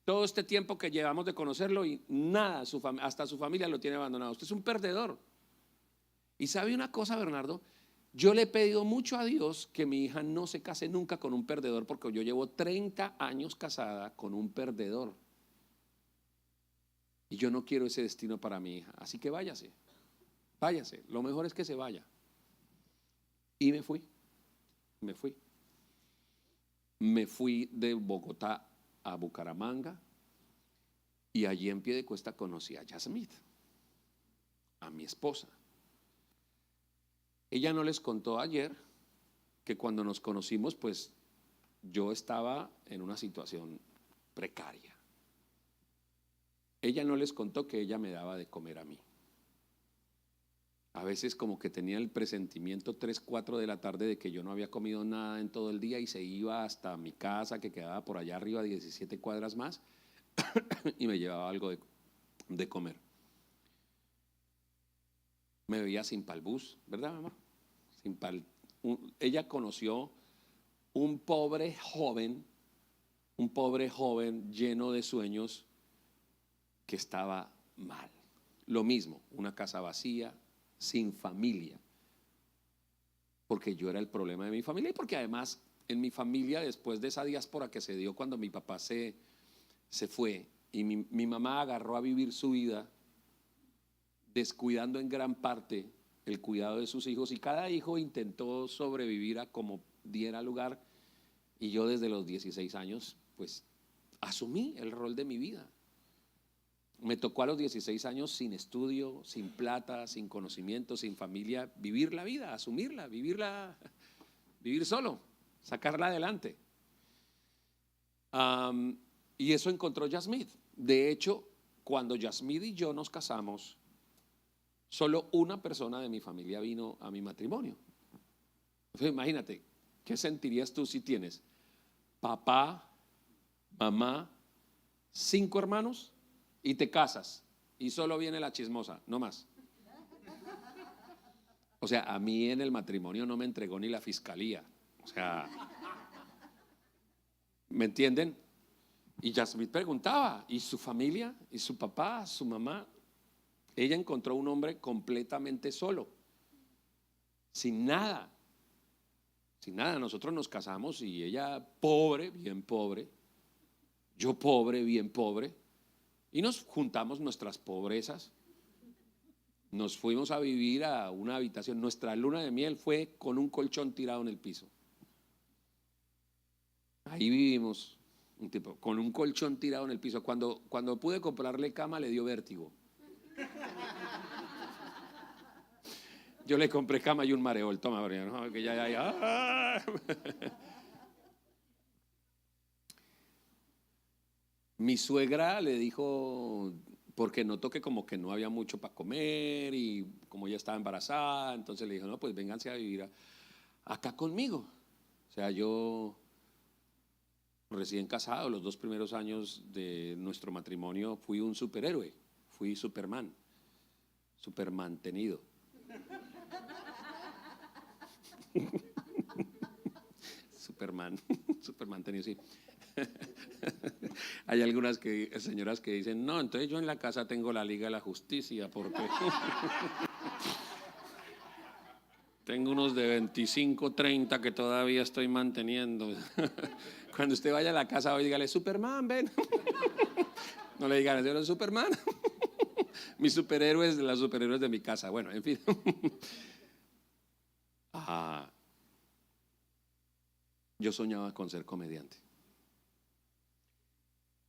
Todo este tiempo que llevamos de conocerlo y nada, hasta su familia lo tiene abandonado. Usted es un perdedor. Y sabe una cosa, Bernardo, yo le he pedido mucho a Dios que mi hija no se case nunca con un perdedor, porque yo llevo 30 años casada con un perdedor. Y yo no quiero ese destino para mi hija, así que váyase. Váyase, lo mejor es que se vaya. Y me fui de Bogotá a Bucaramanga y allí en Piedecuesta conocí a Yasmid, a mi esposa. Ella no les contó ayer, que cuando nos conocimos, pues yo estaba en una situación precaria. Ella no les contó que ella me daba de comer a mí. A veces como que tenía el presentimiento 3, 4 de la tarde de que yo no había comido nada en todo el día y se iba hasta mi casa que quedaba por allá arriba, 17 cuadras más, y me llevaba algo de comer. Me veía sin palbús, ¿verdad, mamá? Ella conoció un pobre joven lleno de sueños que estaba mal. Lo mismo, una casa vacía, sin familia, porque yo era el problema de mi familia y porque además en mi familia, después de esa diáspora que se dio cuando mi papá se fue y mi mamá agarró a vivir su vida descuidando en gran parte el cuidado de sus hijos, y cada hijo intentó sobrevivir a como diera lugar, y yo desde los 16 años pues asumí el rol de mi vida. Me tocó a los 16 años, sin estudio, sin plata, sin conocimiento, sin familia, vivir la vida, asumirla, vivirla, vivir solo, sacarla adelante. Y eso encontró Yasmith. De hecho, cuando Yasmith y yo nos casamos, solo una persona de mi familia vino a mi matrimonio. Entonces, imagínate, ¿qué sentirías tú si tienes papá, mamá, 5 hermanos y te casas y solo viene la chismosa, no más? O sea, a mí en el matrimonio no me entregó ni la fiscalía. O sea, ¿me entienden? Y Yasmith preguntaba, ¿y su familia? ¿Y su papá? ¿Su mamá? Ella encontró un hombre completamente solo, sin nada. Sin nada. Nosotros nos casamos y ella pobre, bien pobre, yo pobre, bien pobre, y nos juntamos nuestras pobrezas. Nos fuimos a vivir a una habitación. Nuestra luna de miel fue con un colchón tirado en el piso. Ahí vivimos un tiempo, con un colchón tirado en el piso. Cuando pude comprarle cama le dio vértigo. Yo le compré cama y un mareol. Toma, Brian, ¿no? Que ya. Mi suegra le dijo, porque notó que como que no había mucho para comer y como ella estaba embarazada, entonces le dijo, no, pues vénganse a vivir acá conmigo. O sea, yo recién casado, los 2 primeros años de nuestro matrimonio, fui un superhéroe, fui Superman, supermantenido. Superman tenido, sí. Hay algunas señoras que dicen, no, entonces yo en la casa tengo la Liga de la Justicia porque tengo unos de 25, 30 que todavía estoy manteniendo. Cuando usted vaya a la casa hoy, dígale, Superman, ven. No le digan, yo Superman. Mis superhéroes, las superhéroes de mi casa. Bueno, en fin. Yo soñaba con ser comediante.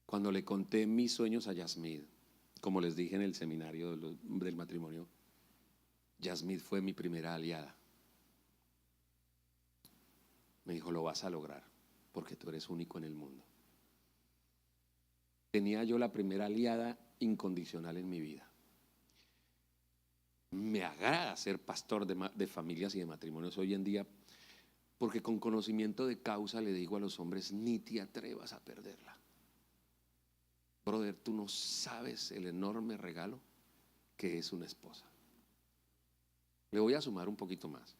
Cuando le conté mis sueños a Yasmith, como les dije en el seminario del matrimonio, Yasmith fue mi primera aliada. Me dijo, lo vas a lograr, porque tú eres único en el mundo. Tenía yo la primera aliada incondicional en mi vida. Me agrada ser pastor de familias y de matrimonios hoy en día, porque con conocimiento de causa le digo a los hombres, ni te atrevas a perderla. Brother, tú no sabes el enorme regalo que es una esposa. Le voy a sumar un poquito más.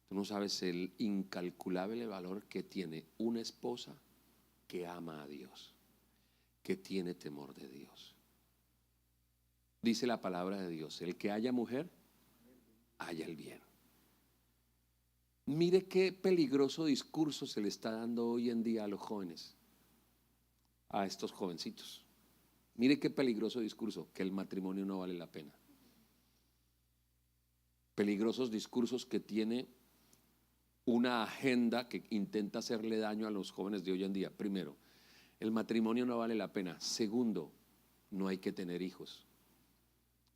Tú no sabes el incalculable valor que tiene una esposa que ama a Dios, que tiene temor de Dios. Dice la palabra de Dios, el que haya mujer, haya el bien. Mire qué peligroso discurso se le está dando hoy en día a los jóvenes, a estos jovencitos. Mire qué peligroso discurso, que el matrimonio no vale la pena. Peligrosos discursos que tiene una agenda que intenta hacerle daño a los jóvenes de hoy en día. Primero, el matrimonio no vale la pena. Segundo, no hay que tener hijos.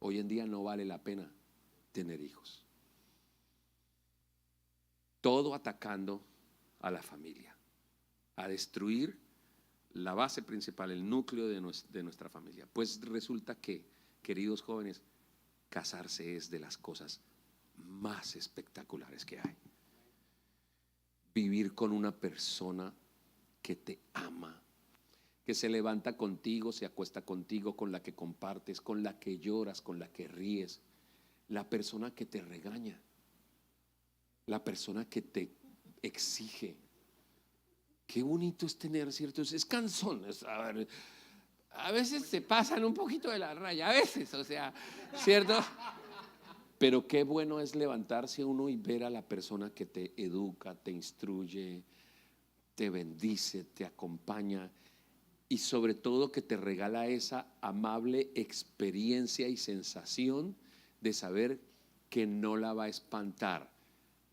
Hoy en día no vale la pena tener hijos. todo atacando a la familia, a destruir la base principal, el núcleo de nuestra familia. Pues resulta que, queridos jóvenes, casarse es de las cosas más espectaculares que hay. Vivir con una persona que te ama, que se levanta contigo, se acuesta contigo, con la que compartes, con la que lloras, con la que ríes, la persona que te regaña, la persona que te exige. Qué bonito es tener, ¿cierto? Es cansón. A veces se pasan un poquito de la raya, a veces, o sea, ¿cierto? Pero qué bueno es levantarse uno y ver a la persona que te educa, te instruye, te bendice, te acompaña y sobre todo que te regala esa amable experiencia y sensación de saber que no la va a espantar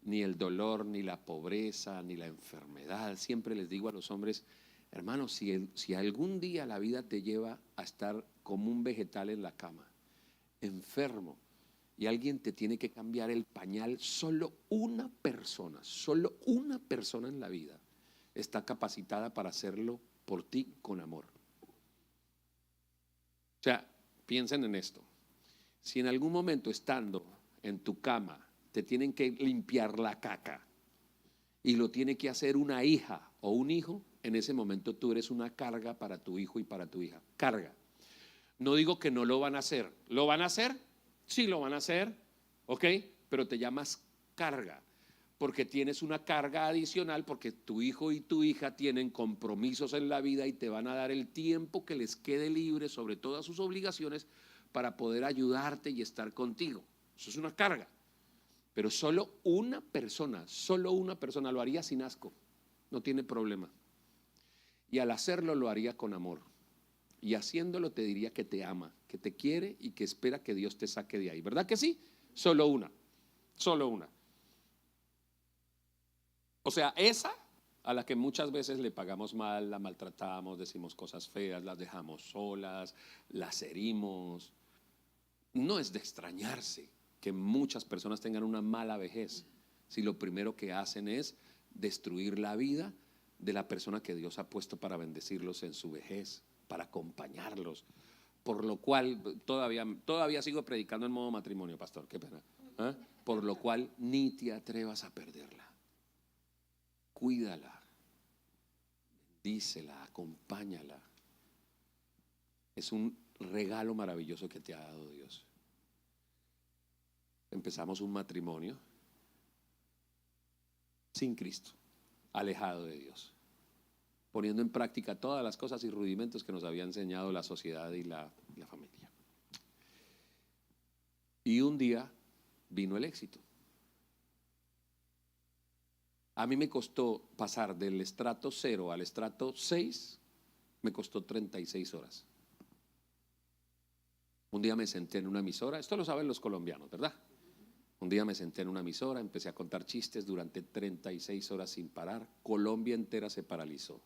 ni el dolor, ni la pobreza, ni la enfermedad. Siempre les digo a los hombres, hermanos, si algún día la vida te lleva a estar como un vegetal en la cama, enfermo, y alguien te tiene que cambiar el pañal, solo una persona en la vida está capacitada para hacerlo por ti con amor. O sea, piensen en esto. Si en algún momento estando en tu cama te tienen que limpiar la caca y lo tiene que hacer una hija o un hijo, en ese momento tú eres una carga para tu hijo y para tu hija. Carga. No digo que no lo van a hacer. ¿Lo van a hacer? Sí, lo van a hacer, ¿ok? Pero te llamas carga, porque tienes una carga adicional, porque tu hijo y tu hija tienen compromisos en la vida y te van a dar el tiempo que les quede libre sobre todas sus obligaciones para poder ayudarte y estar contigo. Eso es una carga. Pero solo una persona lo haría sin asco, no tiene problema. Y al hacerlo lo haría con amor. Y haciéndolo te diría que te ama, que te quiere y que espera que Dios te saque de ahí. ¿Verdad que sí? Solo una. O sea, esa a la que muchas veces le pagamos mal, la maltratamos, decimos cosas feas, las dejamos solas, las herimos. No es de extrañarse que muchas personas tengan una mala vejez, si lo primero que hacen es destruir la vida de la persona que Dios ha puesto para bendecirlos en su vejez, para acompañarlos. Por lo cual, todavía sigo predicando en modo matrimonio, pastor, qué pena. Por lo cual, ni te atrevas a perderla. Cuídala, bendícela, acompáñala. Es un regalo maravilloso que te ha dado Dios. Empezamos un matrimonio sin Cristo, alejado de Dios, poniendo en práctica todas las cosas y rudimentos que nos había enseñado la sociedad y la familia. Y un día vino el éxito. A mí me costó pasar del estrato 0 al estrato 6, me costó 36 horas. Un día me senté en una emisora, esto lo saben los colombianos, ¿verdad? Un día me senté en una emisora, empecé a contar chistes durante 36 horas sin parar. Colombia entera se paralizó.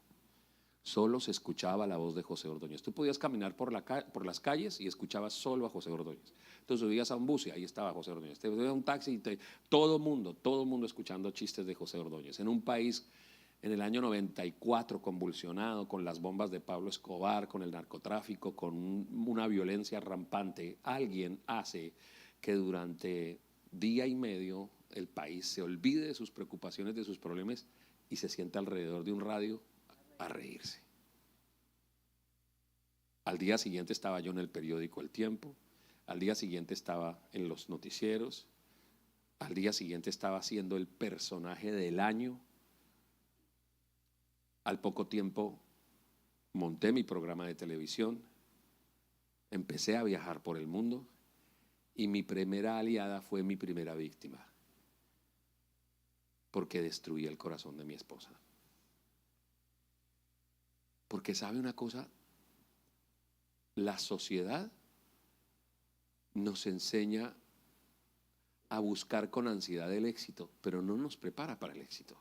Solo se escuchaba la voz de José Ordóñez. Tú podías caminar por las calles y escuchabas solo a José Ordóñez. Entonces subías a un bus y ahí estaba José Ordóñez. Te subías a un taxi y todo el mundo escuchando chistes de José Ordóñez. En un país en el año 94 convulsionado con las bombas de Pablo Escobar, con el narcotráfico, con una violencia rampante, alguien hace que durante día y medio el país se olvide de sus preocupaciones, de sus problemas y se sienta alrededor de un radio a reírse. Al día siguiente estaba yo en el periódico El Tiempo, al día siguiente estaba en los noticieros, al día siguiente estaba haciendo el personaje del año. Al poco tiempo monté mi programa de televisión, empecé a viajar por el mundo y mi primera aliada fue mi primera víctima, porque destruí el corazón de mi esposa. Porque sabe una cosa, la sociedad nos enseña a buscar con ansiedad el éxito, pero no nos prepara para el éxito.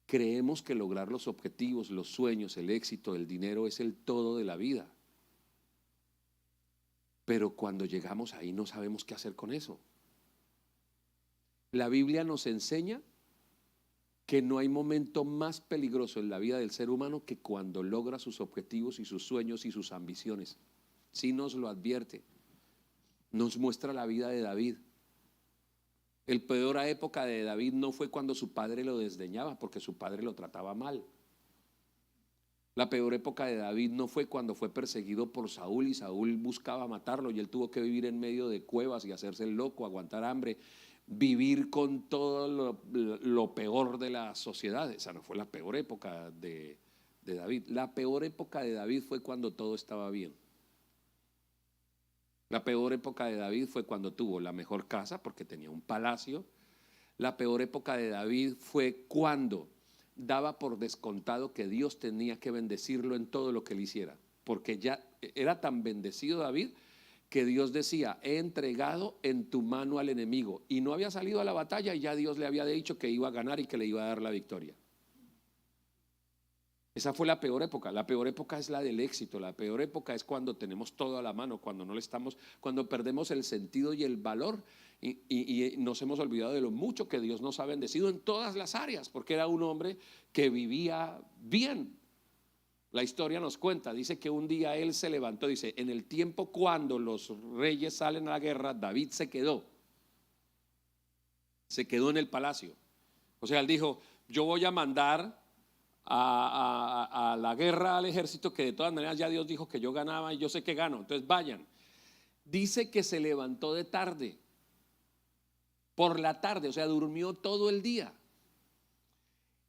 Creemos que lograr los objetivos, los sueños, el éxito, el dinero es el todo de la vida. Pero cuando llegamos ahí no sabemos qué hacer con eso. La Biblia nos enseña que no hay momento más peligroso en la vida del ser humano que cuando logra sus objetivos y sus sueños y sus ambiciones. Sí nos lo advierte. Nos muestra la vida de David. El peor época de David no fue cuando su padre lo desdeñaba, porque su padre lo trataba mal. La peor época de David no fue cuando fue perseguido por Saúl y Saúl buscaba matarlo y él tuvo que vivir en medio de cuevas y hacerse el loco, aguantar hambre, vivir con todo lo peor de la sociedad. Esa no fue la peor época de David. La peor época de David fue cuando todo estaba bien. La peor época de David fue cuando tuvo la mejor casa porque tenía un palacio. La peor época de David fue cuando daba por descontado que Dios tenía que bendecirlo en todo lo que él hiciera, porque ya era tan bendecido David que Dios decía: he entregado en tu mano al enemigo, y no había salido a la batalla y ya Dios le había dicho que iba a ganar y que le iba a dar la victoria. Esa fue la peor época. La peor época es la del éxito. La peor época es cuando tenemos todo a la mano, cuando no le estamos, cuando perdemos el sentido y el valor y nos hemos olvidado de lo mucho que Dios nos ha bendecido en todas las áreas, porque era un hombre que vivía bien. La historia nos cuenta, dice que un día él se levantó, dice: en el tiempo cuando los reyes salen a la guerra, David se quedó en el palacio. O sea, él dijo: yo voy a mandar a la guerra al ejército, que de todas maneras ya Dios dijo que yo ganaba y yo sé que gano, entonces vayan. Dice que se levantó de tarde, por la tarde, o sea, durmió todo el día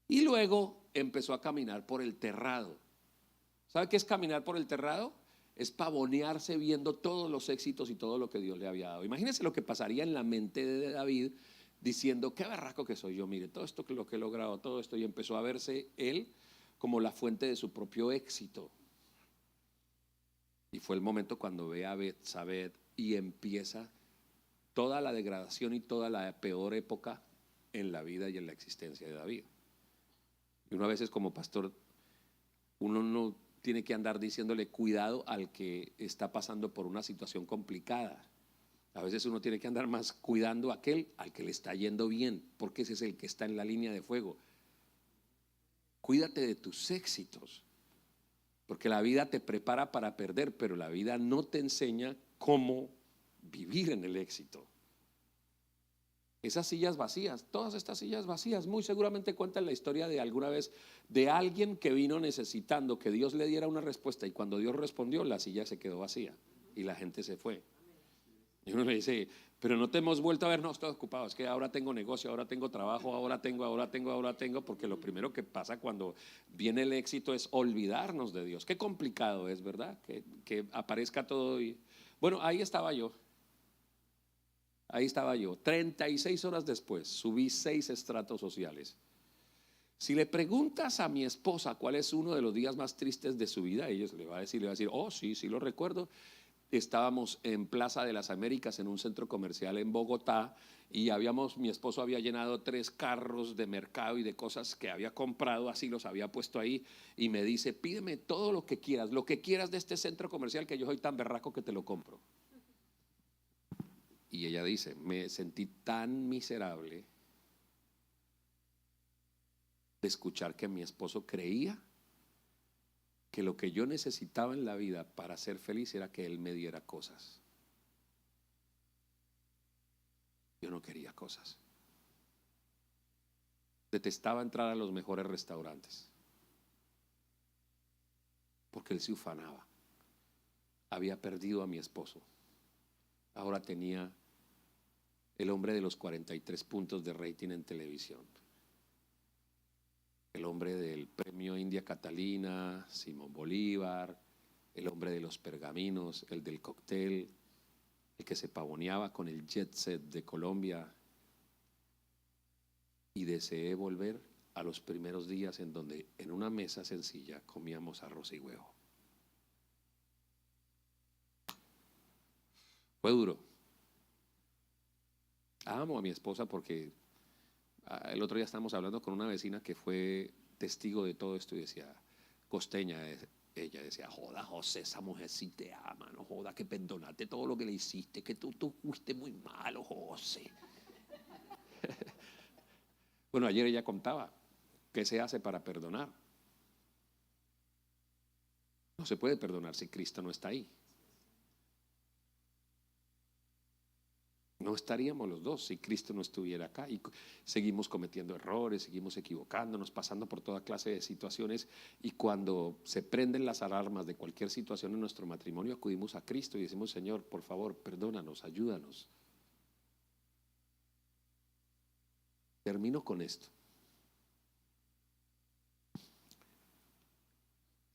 y luego empezó a caminar por el terrado. ¿Sabe qué es caminar por el terrado? Es pavonearse viendo todos los éxitos y todo lo que Dios le había dado. Imagínense lo que pasaría en la mente de David, diciendo: qué barraco que soy yo, mire todo esto, lo que he logrado, todo esto. Y empezó a verse él como la fuente de su propio éxito. Y fue el momento cuando ve a Betsabé y empieza toda la degradación y toda la peor época en la vida y en la existencia de David. Y una vez, como pastor, uno no tiene que andar diciéndole cuidado al que está pasando por una situación complicada. A veces uno tiene que andar más cuidando a aquel al que le está yendo bien, porque ese es el que está en la línea de fuego. Cuídate de tus éxitos, porque la vida te prepara para perder, pero la vida no te enseña cómo vivir en el éxito. Esas sillas vacías, todas estas sillas vacías, muy seguramente cuentan la historia de alguna vez de alguien que vino necesitando que Dios le diera una respuesta, y cuando Dios respondió, la silla se quedó vacía y la gente se fue. Y uno le dice: pero no te hemos vuelto a ver. No, estoy ocupado, es que ahora tengo negocio, ahora tengo trabajo, ahora tengo, porque lo primero que pasa cuando viene el éxito es olvidarnos de Dios. Qué complicado es, ¿verdad? Que aparezca todo. Bueno, ahí estaba yo. 36 horas después subí 6 estratos sociales. Si le preguntas a mi esposa cuál es uno de los días más tristes de su vida, ella le va a decir: oh sí, sí lo recuerdo. Estábamos en Plaza de las Américas, en un centro comercial en Bogotá, y mi esposo había llenado 3 carros de mercado y de cosas que había comprado, así los había puesto ahí, y me dice: pídeme todo lo que quieras de este centro comercial, que yo soy tan berraco que te lo compro. Y ella dice: me sentí tan miserable de escuchar que mi esposo creía que lo que yo necesitaba en la vida para ser feliz era que él me diera cosas. Yo no quería cosas. Detestaba entrar a los mejores restaurantes porque él se ufanaba. Había perdido a mi esposo. Ahora tenía el hombre de los 43 puntos de rating en televisión, el hombre del premio India Catalina, Simón Bolívar, el hombre de los pergaminos, el del cóctel, el que se pavoneaba con el jet set de Colombia. Y deseé volver a los primeros días en donde en una mesa sencilla comíamos arroz y huevo. Fue duro. Amo a mi esposa porque el otro día estábamos hablando con una vecina que fue testigo de todo esto y decía, costeña, ella decía: joda, José, esa mujer sí te ama, no joda, que perdonate todo lo que le hiciste, que tú fuiste muy malo, José. Bueno, ayer ella contaba qué se hace para perdonar. No se puede perdonar si Cristo no está ahí. No estaríamos los dos si Cristo no estuviera acá, y seguimos cometiendo errores, seguimos equivocándonos, pasando por toda clase de situaciones, y cuando se prenden las alarmas de cualquier situación en nuestro matrimonio, acudimos a Cristo y decimos: Señor, por favor, perdónanos, ayúdanos. Termino con esto.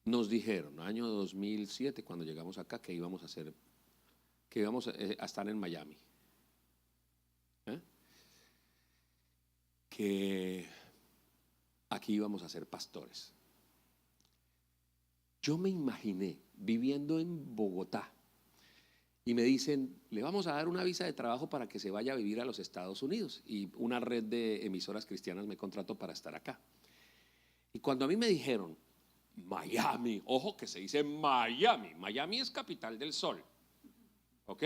Nos dijeron, año 2007, cuando llegamos acá, que íbamos a hacer, que íbamos a estar en Miami. Que aquí íbamos a ser pastores. Yo me imaginé viviendo en Bogotá y me dicen: le vamos a dar una visa de trabajo para que se vaya a vivir a los Estados Unidos, y una red de emisoras cristianas me contrató para estar acá. Y cuando a mí me dijeron Miami, ojo que se dice Miami, Miami es capital del sol, ¿ok?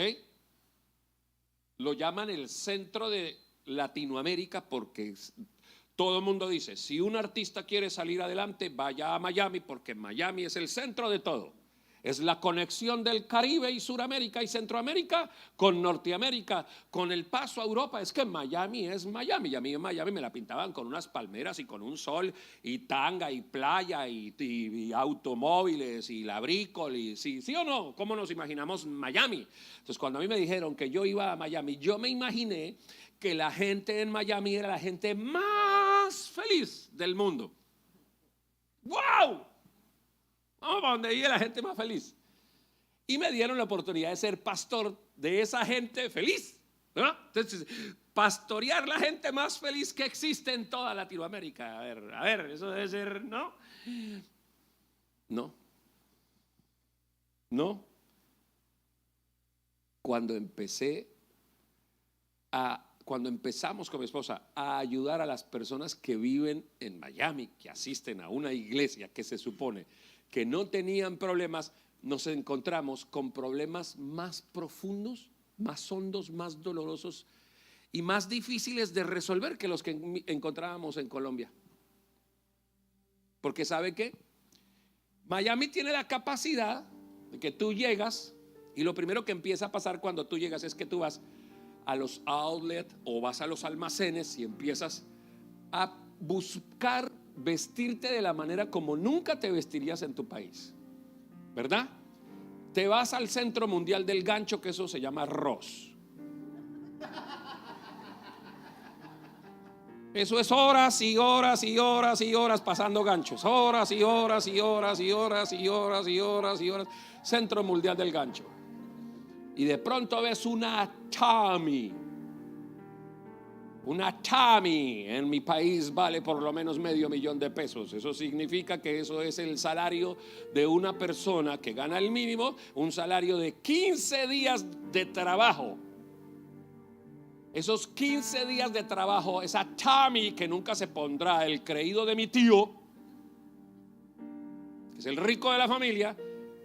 Lo llaman el centro de Latinoamérica porque todo el mundo dice: si un artista quiere salir adelante, vaya a Miami, porque Miami es el centro de todo. Es la conexión del Caribe y Suramérica y Centroamérica con Norteamérica, con el paso a Europa. Es que Miami es Miami. Y a mí en Miami me la pintaban con unas palmeras y con un sol y tanga y playa y automóviles y la brícoli. ¿Sí o no? ¿Cómo nos imaginamos Miami? Entonces, cuando a mí me dijeron que yo iba a Miami, yo me imaginé que la gente en Miami era la gente más feliz del mundo. ¡Wow! Vamos para donde vive la gente más feliz. Y me dieron la oportunidad de ser pastor de esa gente feliz, ¿no? Entonces, pastorear la gente más feliz que existe en toda Latinoamérica. A ver, eso debe ser, ¿no? No. Cuando empezamos con mi esposa a ayudar a las personas que viven en Miami, que asisten a una iglesia que se supone que no tenían problemas, nos encontramos con problemas más profundos, más hondos, más dolorosos y más difíciles de resolver que los que encontrábamos en Colombia. Porque ¿sabe qué? Miami tiene la capacidad de que tú llegas y lo primero que empieza a pasar cuando tú llegas es que tú vas a los outlets o vas a los almacenes y empiezas a buscar vestirte de la manera como nunca te vestirías en tu país, ¿verdad? Te vas al Centro Mundial del Gancho, que eso se llama Ross. Eso es horas y horas y horas y horas pasando ganchos, horas y horas y horas y horas y horas y horas y horas. Centro Mundial del Gancho. Y de pronto ves una Tommy. Una Tommy en mi país vale por lo menos $500,000. Eso significa que eso es el salario de una persona que gana el mínimo, un salario de 15 días de trabajo. Esos 15 días de trabajo, esa Tommy que nunca se pondrá el creído de mi tío, que es el rico de la familia,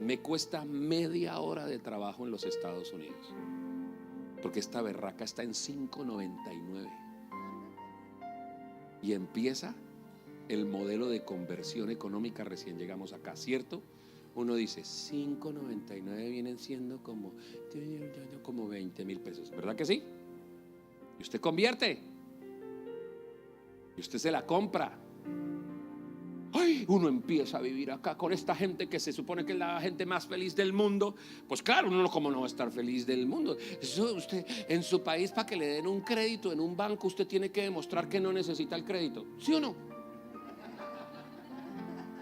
me cuesta media hora de trabajo en los Estados Unidos. Porque esta berraca está en $5.99. Y empieza el modelo de conversión económica. Recién llegamos acá, ¿cierto? Uno dice $5.99 vienen siendo como $20,000, ¿verdad que sí? Y usted convierte y usted se la compra. Ay, uno empieza a vivir acá con esta gente que se supone que es la gente más feliz del mundo. Pues claro, uno como no va a estar feliz del mundo. Eso usted en su país, para que le den un crédito en un banco, usted tiene que demostrar que no necesita el crédito, ¿sí o no?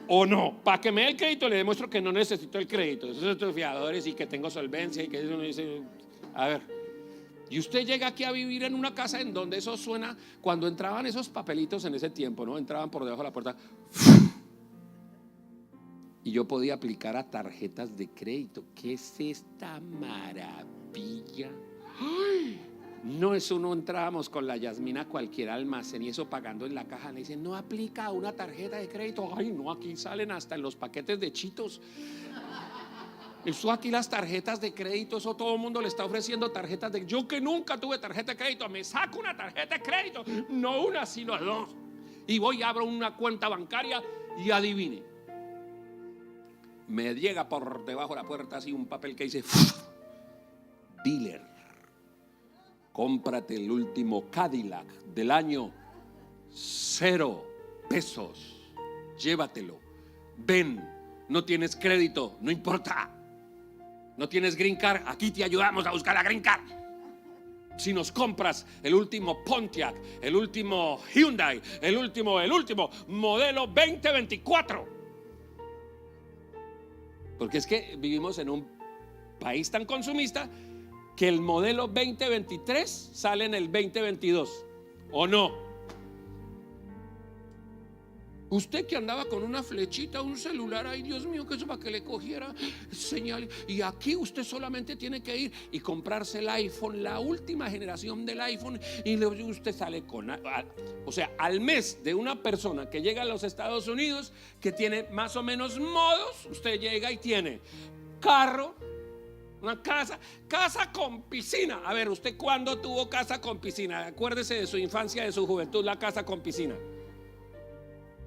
O no, para que me dé el crédito le demuestro que no necesito el crédito. Esos son fiadores y que tengo solvencia y que uno dice, a ver. Y usted llega aquí a vivir en una casa en donde eso suena. Cuando entraban esos papelitos en ese tiempo, ¿no? Entraban por debajo de la puerta. Y yo podía aplicar a tarjetas de crédito. ¿Qué es esta maravilla? ¡Ay! No, eso no entrábamos con la Yasmina a cualquier almacén y eso pagando en la caja. Le dicen, no aplica a una tarjeta de crédito. Ay, no, aquí salen hasta en los paquetes de Chitos. Eso aquí las tarjetas de crédito, eso todo el mundo le está ofreciendo tarjetas de. Yo que nunca tuve tarjeta de crédito, me saco una tarjeta de crédito, no una sino dos, y voy y abro una cuenta bancaria y adivine, me llega por debajo de la puerta así un papel que dice dealer, cómprate el último Cadillac del año 0 pesos, llévatelo, ven, no tienes crédito, no importa. No tienes green card, aquí te ayudamos a buscar la green card. Si nos compras el último Pontiac, el último Hyundai, el último modelo 2024. Porque es que vivimos en un país tan consumista que el modelo 2023 sale en el 2022, ¿o no? Usted que andaba con una flechita, un celular, ay Dios mío, que eso para que le cogiera señal. Y aquí usted solamente tiene que ir y comprarse el iPhone, la última generación del iPhone, y usted sale con, o sea, al mes de una persona que llega a los Estados Unidos, que tiene más o menos modos, usted llega y tiene carro, una casa con piscina. A ver, ¿usted cuándo tuvo casa con piscina? Acuérdese de su infancia, de su juventud, la casa con piscina.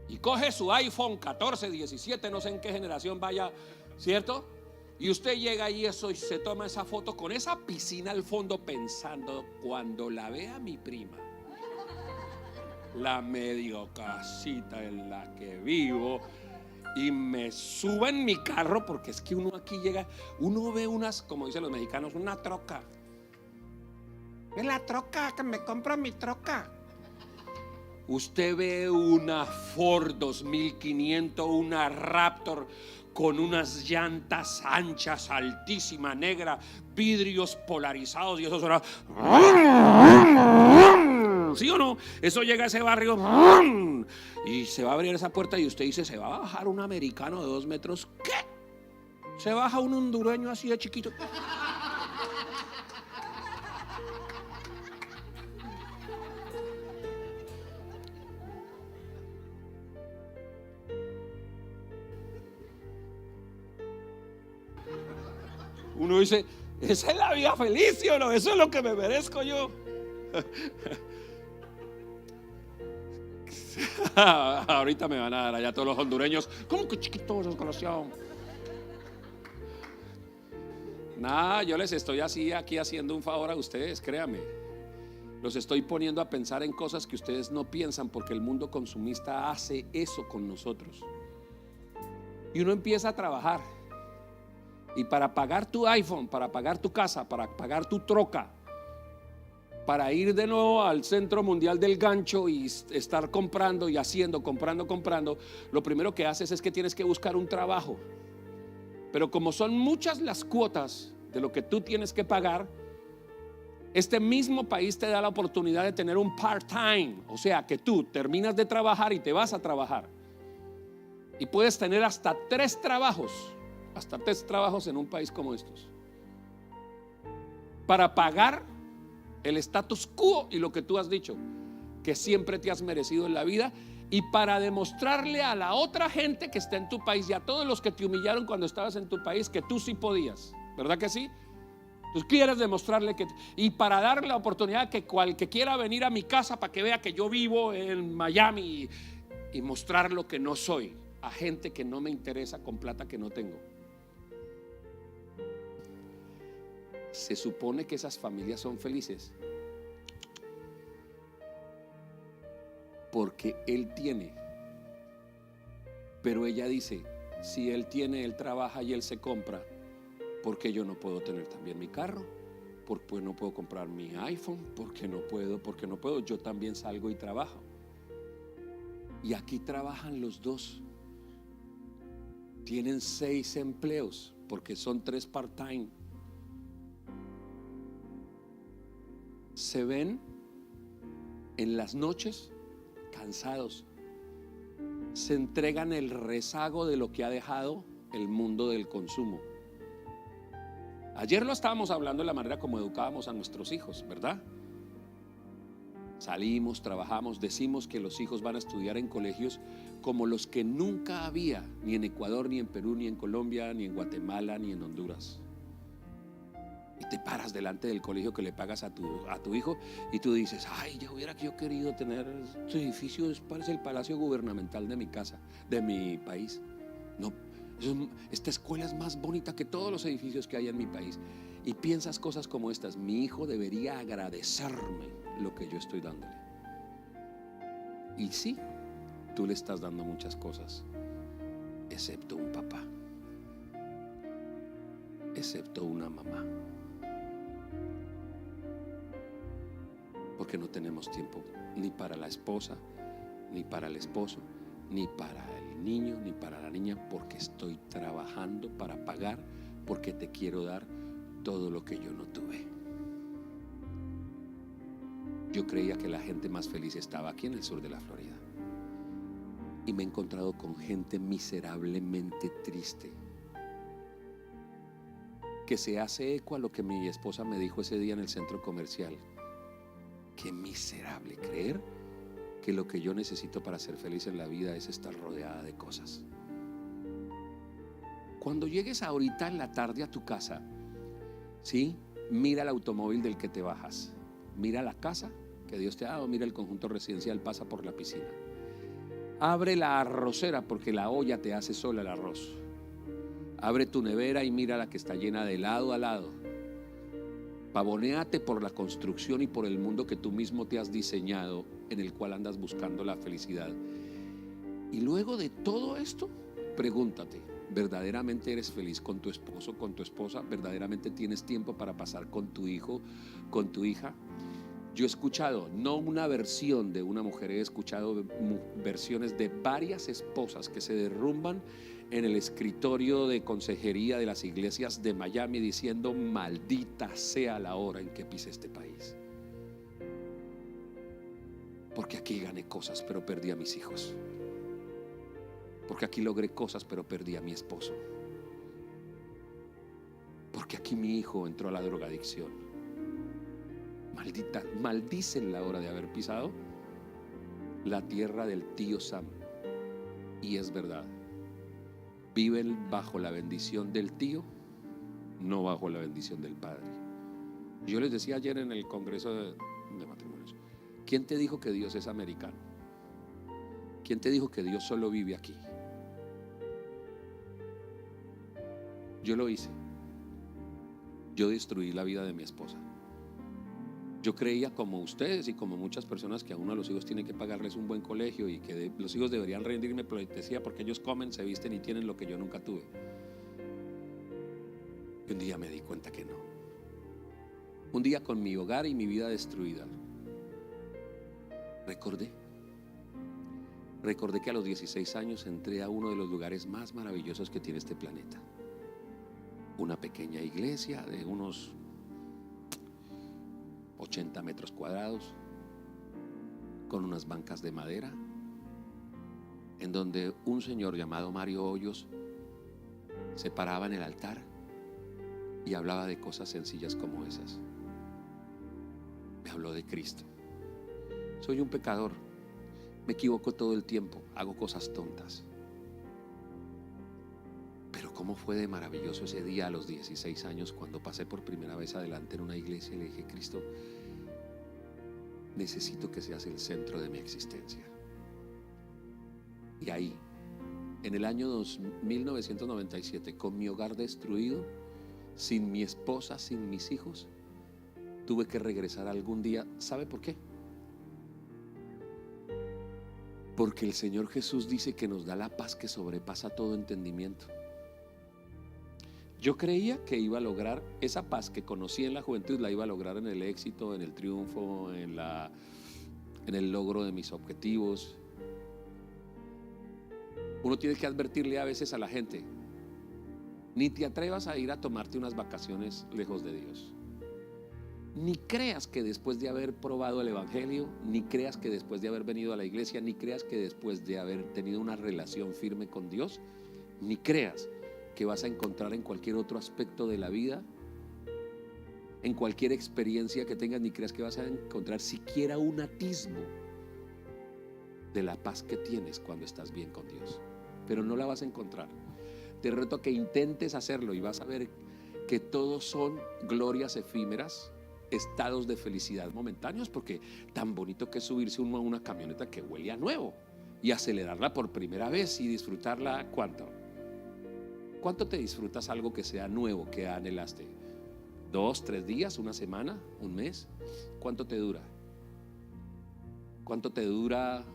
Y coge su iPhone 14, 17, no sé en qué generación vaya, ¿cierto? Y usted llega y eso y se toma esa foto con esa piscina al fondo, pensando, cuando la vea mi prima, la medio casita en la que vivo, y me suba en mi carro, porque es que uno aquí llega, uno ve unas, como dicen los mexicanos, una troca. Es la troca, que me compro mi troca. Usted ve una Ford 2500, una Raptor con unas llantas anchas, altísima, negra, vidrios polarizados, y eso suena, ¿sí o no? Eso llega a ese barrio y se va a abrir esa puerta y usted dice, ¿se va a bajar un americano de 2 metros? ¿Qué? Se baja un hondureño así de chiquito. Uno dice, esa es la vida feliz, ¿sí o no? Eso es lo que me merezco yo. Ahorita me van a dar allá todos los hondureños. ¿Cómo que chiquitos, desgraciado? Nada, yo les estoy así aquí haciendo un favor a ustedes, créanme. Los estoy poniendo a pensar en cosas que ustedes no piensan, porque el mundo consumista hace eso con nosotros. Y uno empieza a trabajar. Y para pagar tu iPhone, para pagar tu casa, para pagar tu troca, para ir de nuevo al Centro Mundial del Gancho y estar comprando y haciendo, comprando, lo primero que haces es que tienes que buscar un trabajo. Pero como son muchas las cuotas de lo que tú tienes que pagar, este mismo país te da la oportunidad de tener un part-time. O sea, que tú terminas de trabajar y te vas a trabajar. Y puedes tener hasta 3 trabajos. Hasta 3 trabajos en un país como estos, para pagar el status quo y lo que tú has dicho que siempre te has merecido en la vida, y para demostrarle a la otra gente que está en tu país y a todos los que te humillaron cuando estabas en tu país que tú sí podías, ¿verdad que sí? Tú quieres demostrarle que, y para darle la oportunidad que cual que quiera venir a mi casa para que vea que yo vivo en Miami, y mostrar lo que no soy a gente que no me interesa con plata que no tengo. Se supone que esas familias son felices porque él tiene, pero ella dice, si él tiene, él trabaja y él se compra, ¿por qué yo no puedo tener también mi carro? ¿Por qué no puedo comprar mi iPhone? ¿Por qué no puedo? Yo también salgo y trabajo. Y aquí trabajan los dos. Tienen 6 empleos porque son 3 part-time. Se ven en las noches cansados, se entregan el rezago de lo que ha dejado el mundo del consumo. Ayer lo estábamos hablando de la manera como educábamos a nuestros hijos, ¿verdad? Salimos, trabajamos, decimos que los hijos van a estudiar en colegios como los que nunca había, ni en Ecuador, ni en Perú, ni en Colombia, ni en Guatemala, ni en Honduras. Y te paras delante del colegio que le pagas a tu hijo y tú dices: ay, ya hubiera yo querido tener este edificio, parece el palacio gubernamental de mi casa, de mi país. No, esta escuela es más bonita que todos los edificios que hay en mi país. Y piensas cosas como estas: mi hijo debería agradecerme lo que yo estoy dándole. Y sí, tú le estás dando muchas cosas, excepto un papá, excepto una mamá. Porque no tenemos tiempo ni para la esposa, ni para el esposo, ni para el niño, ni para la niña, porque estoy trabajando para pagar, porque te quiero dar todo lo que yo no tuve. Yo creía que la gente más feliz estaba aquí en el sur de la Florida, y me he encontrado con gente miserablemente triste, que se hace eco a lo que mi esposa me dijo ese día en el centro comercial. Qué miserable creer que lo que yo necesito para ser feliz en la vida es estar rodeada de cosas. Cuando llegues ahorita en la tarde a tu casa, ¿sí? Mira el automóvil del que te bajas, mira la casa que Dios te ha dado, mira el conjunto residencial, pasa por la piscina, abre la arrocera porque la olla te hace sola el arroz, abre tu nevera y mira la que está llena de lado a lado. Pavonéate por la construcción y por el mundo que tú mismo te has diseñado, en el cual andas buscando la felicidad. Y luego de todo esto, pregúntate: ¿verdaderamente eres feliz con tu esposo, con tu esposa? ¿Verdaderamente tienes tiempo para pasar con tu hijo, con tu hija? Yo he escuchado, no una versión de una mujer, he escuchado versiones de varias esposas que se derrumban en el escritorio de consejería de las iglesias de Miami diciendo: maldita sea la hora en que pise este país, porque aquí gané cosas pero perdí a mis hijos, porque aquí logré cosas pero perdí a mi esposo, porque aquí mi hijo entró a la drogadicción. Maldicen la hora de haber pisado la tierra del tío Sam. Y es verdad, viven bajo la bendición del tío, no bajo la bendición del padre. Yo les decía ayer en el congreso de matrimonios: ¿quién te dijo que Dios es americano? ¿Quién te dijo que Dios solo vive aquí? Yo lo hice. Yo destruí la vida de mi esposa. Yo creía, como ustedes y como muchas personas, que a uno de los hijos tiene que pagarles un buen colegio y que los hijos deberían rendirme pleitesía porque ellos comen, se visten y tienen lo que yo nunca tuve. Y un día me di cuenta que no. Un día, con mi hogar y mi vida destruida, recordé que a los 16 años entré a uno de los lugares más maravillosos que tiene este planeta. Una pequeña iglesia de unos 80 metros cuadrados, con unas bancas de madera, en donde un señor llamado Mario Hoyos se paraba en el altar y hablaba de cosas sencillas como esas. Me habló de Cristo. Soy un pecador, me equivoco todo el tiempo, hago cosas tontas. Pero cómo fue de maravilloso ese día a los 16 años, cuando pasé por primera vez adelante en una iglesia y le dije: Cristo, necesito que seas el centro de mi existencia. Y ahí, en el año 1997, con mi hogar destruido, sin mi esposa, sin mis hijos, tuve que regresar algún día. ¿Sabe por qué? Porque el Señor Jesús dice que nos da la paz que sobrepasa todo entendimiento. Yo creía que iba a lograr esa paz que conocí en la juventud, la iba a lograr en el éxito, en el triunfo, en el logro de mis objetivos. Uno tiene que advertirle a veces a la gente: ni te atrevas a ir a tomarte unas vacaciones lejos de Dios. Ni creas que después de haber probado el evangelio, ni creas que después de haber venido a la iglesia, ni creas que después de haber tenido una relación firme con Dios, ni creas que vas a encontrar en cualquier otro aspecto de la vida en cualquier experiencia que tengas, ni creas que vas a encontrar siquiera un atisbo de la paz que tienes cuando estás bien con Dios. Pero no la vas a encontrar. Te reto a que intentes hacerlo y vas a ver que todos son glorias efímeras, estados de felicidad momentáneos, porque tan bonito que es subirse uno a una camioneta que huele a nuevo y acelerarla por primera vez y disfrutarla. ¿Cuánto te disfrutas algo que sea nuevo, que anhelaste? 2, 3 días, una semana, un mes. ¿Cuánto te dura? ¿Cuánto te dura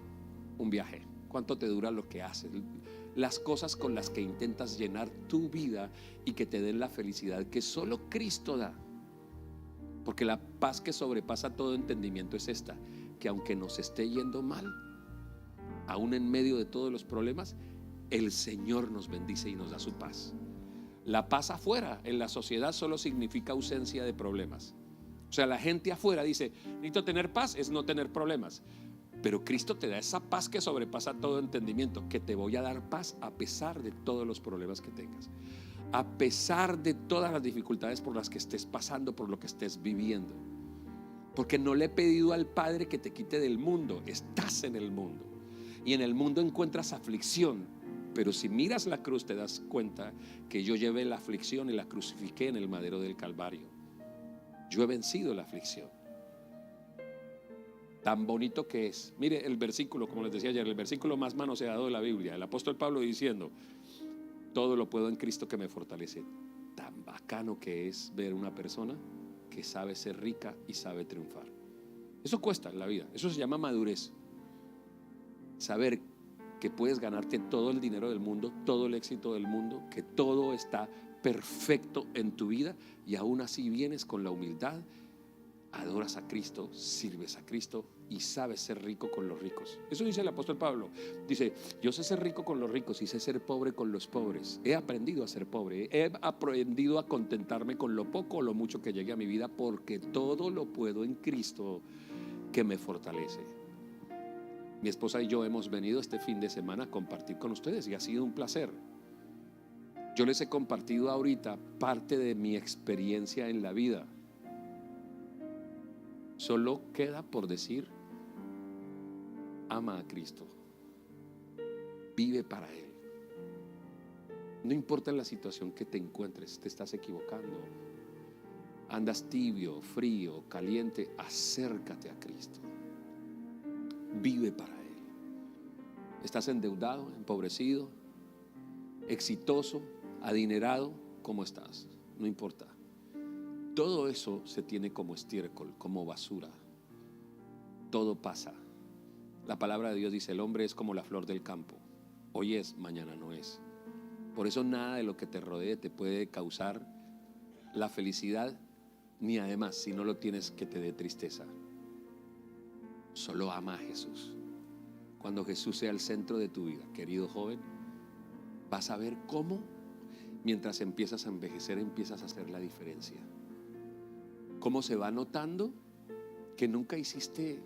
un viaje? ¿Cuánto te dura lo que haces? Las cosas con las que intentas llenar tu vida y que te den la felicidad que solo Cristo da. Porque la paz que sobrepasa todo entendimiento es esta: que aunque nos esté yendo mal, aún en medio de todos los problemas, el Señor nos bendice y nos da su paz. La paz afuera en la sociedad solo significa ausencia de problemas. O sea, la gente afuera dice: necesito tener paz, es no tener problemas. Pero Cristo te da esa paz que sobrepasa todo entendimiento, que te voy a dar paz a pesar de todos los problemas que tengas, a pesar de todas las dificultades por las que estés pasando, por lo que estés viviendo. Porque no le he pedido al Padre que te quite del mundo, estás en el mundo y en el mundo encuentras aflicción. Pero si miras la cruz te das cuenta que yo llevé la aflicción y la crucifiqué en el madero del Calvario. Yo he vencido la aflicción. Tan bonito que es. Mire el versículo, como les decía ayer, el versículo más manoseado de la Biblia, el apóstol Pablo diciendo: todo lo puedo en Cristo que me fortalece. Tan bacano que es ver una persona que sabe ser rica y sabe triunfar. Eso cuesta en la vida, eso se llama madurez. Saber que puedes ganarte todo el dinero del mundo, todo el éxito del mundo, que todo está perfecto en tu vida y aún así vienes con la humildad, adoras a Cristo, sirves a Cristo y sabes ser rico con los ricos. Eso dice el apóstol Pablo. Dice: yo sé ser rico con los ricos y sé ser pobre con los pobres. He aprendido a ser pobre, he aprendido a contentarme con lo poco o lo mucho que llegue a mi vida, porque todo lo puedo en Cristo que me fortalece. Mi esposa y yo hemos venido este fin de semana a compartir con ustedes y ha sido un placer. Yo les he compartido ahorita parte de mi experiencia en la vida. Solo queda por decir: ama a Cristo, vive para Él. No importa la situación que te encuentres, te estás equivocando, andas tibio, frío, caliente, acércate a Cristo. Vive para Él. Estás endeudado, empobrecido, exitoso, adinerado, ¿cómo estás? No importa. Todo eso se tiene como estiércol, como basura. Todo pasa. La palabra de Dios dice: el hombre es como la flor del campo. Hoy es, mañana no es. Por eso nada de lo que te rodee te puede causar la felicidad, ni además, si no lo tienes, que te dé tristeza. Solo ama a Jesús. Cuando Jesús sea el centro de tu vida, querido joven, vas a ver cómo, mientras empiezas a envejecer, empiezas a hacer la diferencia. Cómo se va notando que nunca hiciste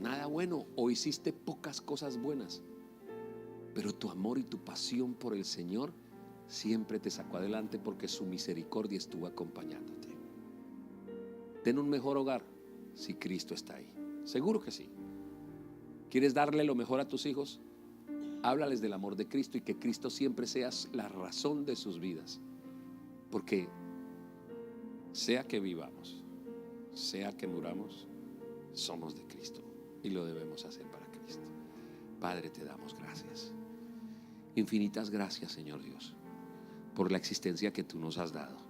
nada bueno o hiciste pocas cosas buenas, pero tu amor y tu pasión por el Señor siempre te sacó adelante, porque su misericordia estuvo acompañándote. Ten un mejor hogar si Cristo está ahí. Seguro que sí. ¿Quieres darle lo mejor a tus hijos? Háblales del amor de Cristo y que Cristo siempre sea la razón de sus vidas. Porque sea que vivamos, sea que muramos, somos de Cristo y lo debemos hacer para Cristo. Padre, te damos gracias. Infinitas gracias, Señor Dios, por la existencia que tú nos has dado.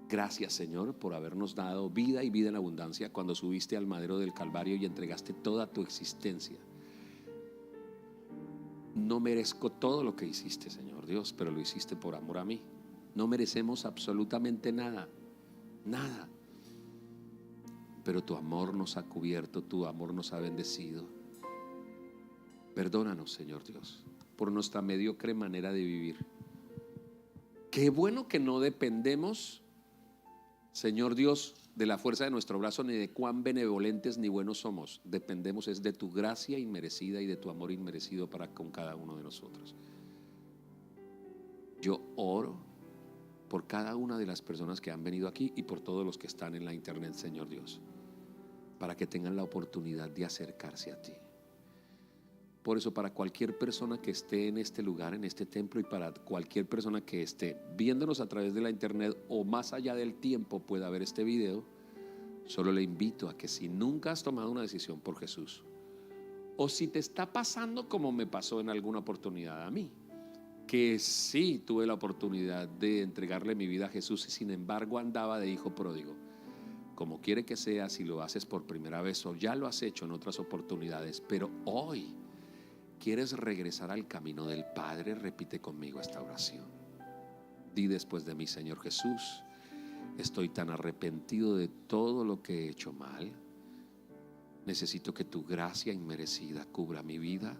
Gracias, Señor, por habernos dado vida y vida en abundancia cuando subiste al madero del Calvario y entregaste toda tu existencia. No merezco todo lo que hiciste, Señor Dios, pero lo hiciste por amor a mí. No merecemos absolutamente nada, nada. Pero tu amor nos ha cubierto, tu amor nos ha bendecido. Perdónanos, Señor Dios, por nuestra mediocre manera de vivir. Qué bueno que no dependemos, Señor Dios, de la fuerza de nuestro brazo, ni de cuán benevolentes ni buenos somos. Dependemos es de tu gracia inmerecida y de tu amor inmerecido para con cada uno de nosotros. Yo oro por cada una de las personas que han venido aquí y por todos los que están en la internet, Señor Dios, para que tengan la oportunidad de acercarse a ti. Por eso, para cualquier persona que esté en este lugar, en este templo, y para cualquier persona que esté viéndonos a través de la internet o más allá del tiempo pueda ver este video, solo le invito a que si nunca has tomado una decisión por Jesús, o si te está pasando como me pasó en alguna oportunidad a mí, que sí tuve la oportunidad de entregarle mi vida a Jesús y sin embargo andaba de hijo pródigo, como quiere que sea, si lo haces por primera vez o ya lo has hecho en otras oportunidades, pero hoy quieres regresar al camino del Padre, repite conmigo esta oración. Di después de mí: Señor Jesús, estoy tan arrepentido de todo lo que he hecho mal. Necesito que tu gracia inmerecida cubra mi vida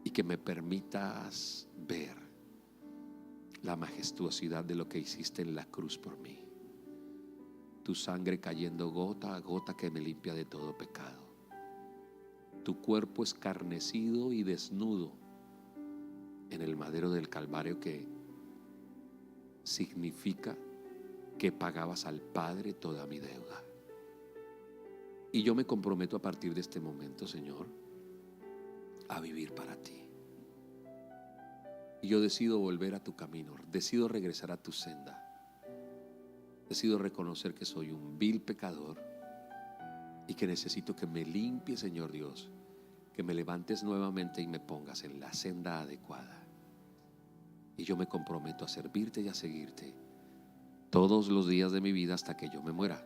y que me permitas ver la majestuosidad de lo que hiciste en la cruz por mí. Tu sangre cayendo gota a gota que me limpia de todo pecado. Tu cuerpo escarnecido y desnudo en el madero del Calvario, que significa que pagabas al Padre toda mi deuda. Y yo me comprometo a partir de este momento, Señor, a vivir para ti. Y yo decido volver a tu camino, decido regresar a tu senda. Decido reconocer que soy un vil pecador y que necesito que me limpies, Señor Dios, que me levantes nuevamente y me pongas en la senda adecuada. Y yo me comprometo a servirte y a seguirte todos los días de mi vida hasta que yo me muera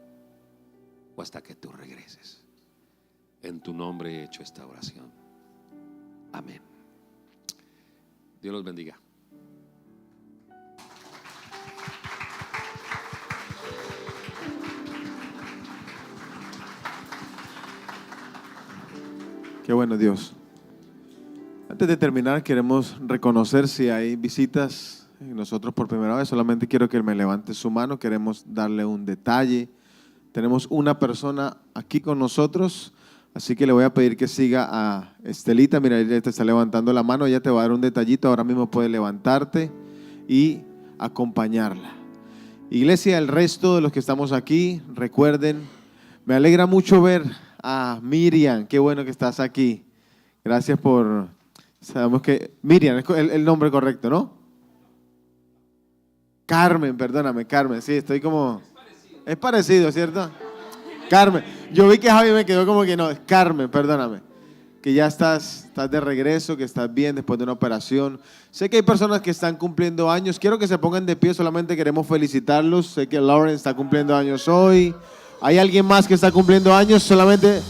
o hasta que tú regreses. En tu nombre he hecho esta oración. Amén. Dios los bendiga. Qué bueno, Dios. Antes de terminar, queremos reconocer si hay visitas. Nosotros por primera vez, solamente quiero que me levante su mano. Queremos darle un detalle. Tenemos una persona aquí con nosotros, así que le voy a pedir que siga a Estelita. Mira, ella te está levantando la mano, ella te va a dar un detallito. Ahora mismo puedes levantarte y acompañarla. Iglesia, el resto de los que estamos aquí, recuerden, me alegra mucho ver a Miriam. Qué bueno que estás aquí. Gracias por... Sabemos que Miriam es el nombre correcto, ¿no? Carmen, perdóname, Carmen. Sí, estoy como... Es parecido, ¿cierto? Carmen. Yo vi que Javi me quedó como que no, es Carmen, perdóname. Que ya estás de regreso, que estás bien después de una operación. Sé que hay personas que están cumpliendo años. Quiero que se pongan de pie, solamente queremos felicitarlos. Sé que Lauren está cumpliendo años hoy. ¿Hay alguien más que está cumpliendo años? Solamente,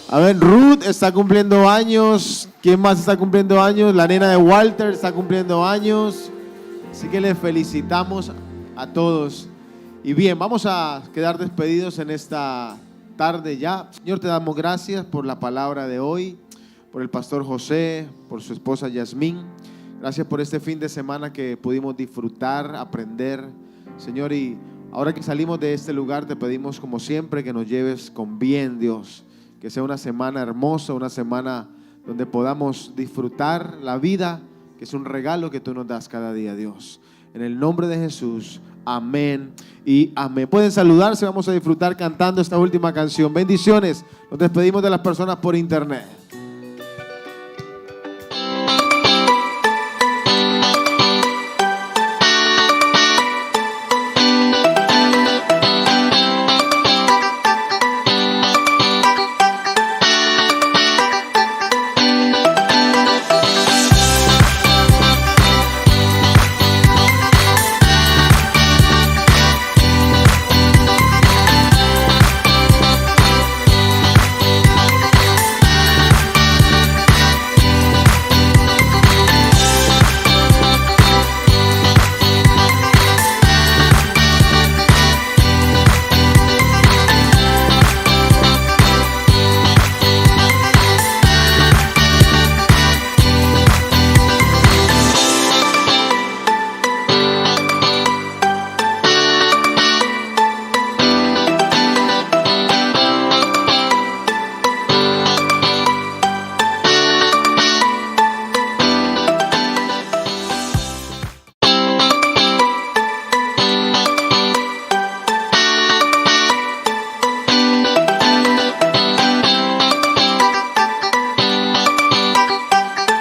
a ver, Ruth está cumpliendo años. ¿Quién más está cumpliendo años? La nena de Walter está cumpliendo años. Así que les felicitamos a todos. Y bien, vamos a quedar despedidos en esta tarde ya. Señor, te damos gracias por la palabra de hoy, por el pastor José, por su esposa Yasmín. Gracias por este fin de semana que pudimos disfrutar, aprender, Señor, y ahora que salimos de este lugar te pedimos como siempre que nos lleves con bien, Dios, que sea una semana hermosa, una semana donde podamos disfrutar la vida, que es un regalo que tú nos das cada día, Dios. En el nombre de Jesús, amén y amén. Pueden saludarse, vamos a disfrutar cantando esta última canción. Bendiciones, nos despedimos de las personas por internet.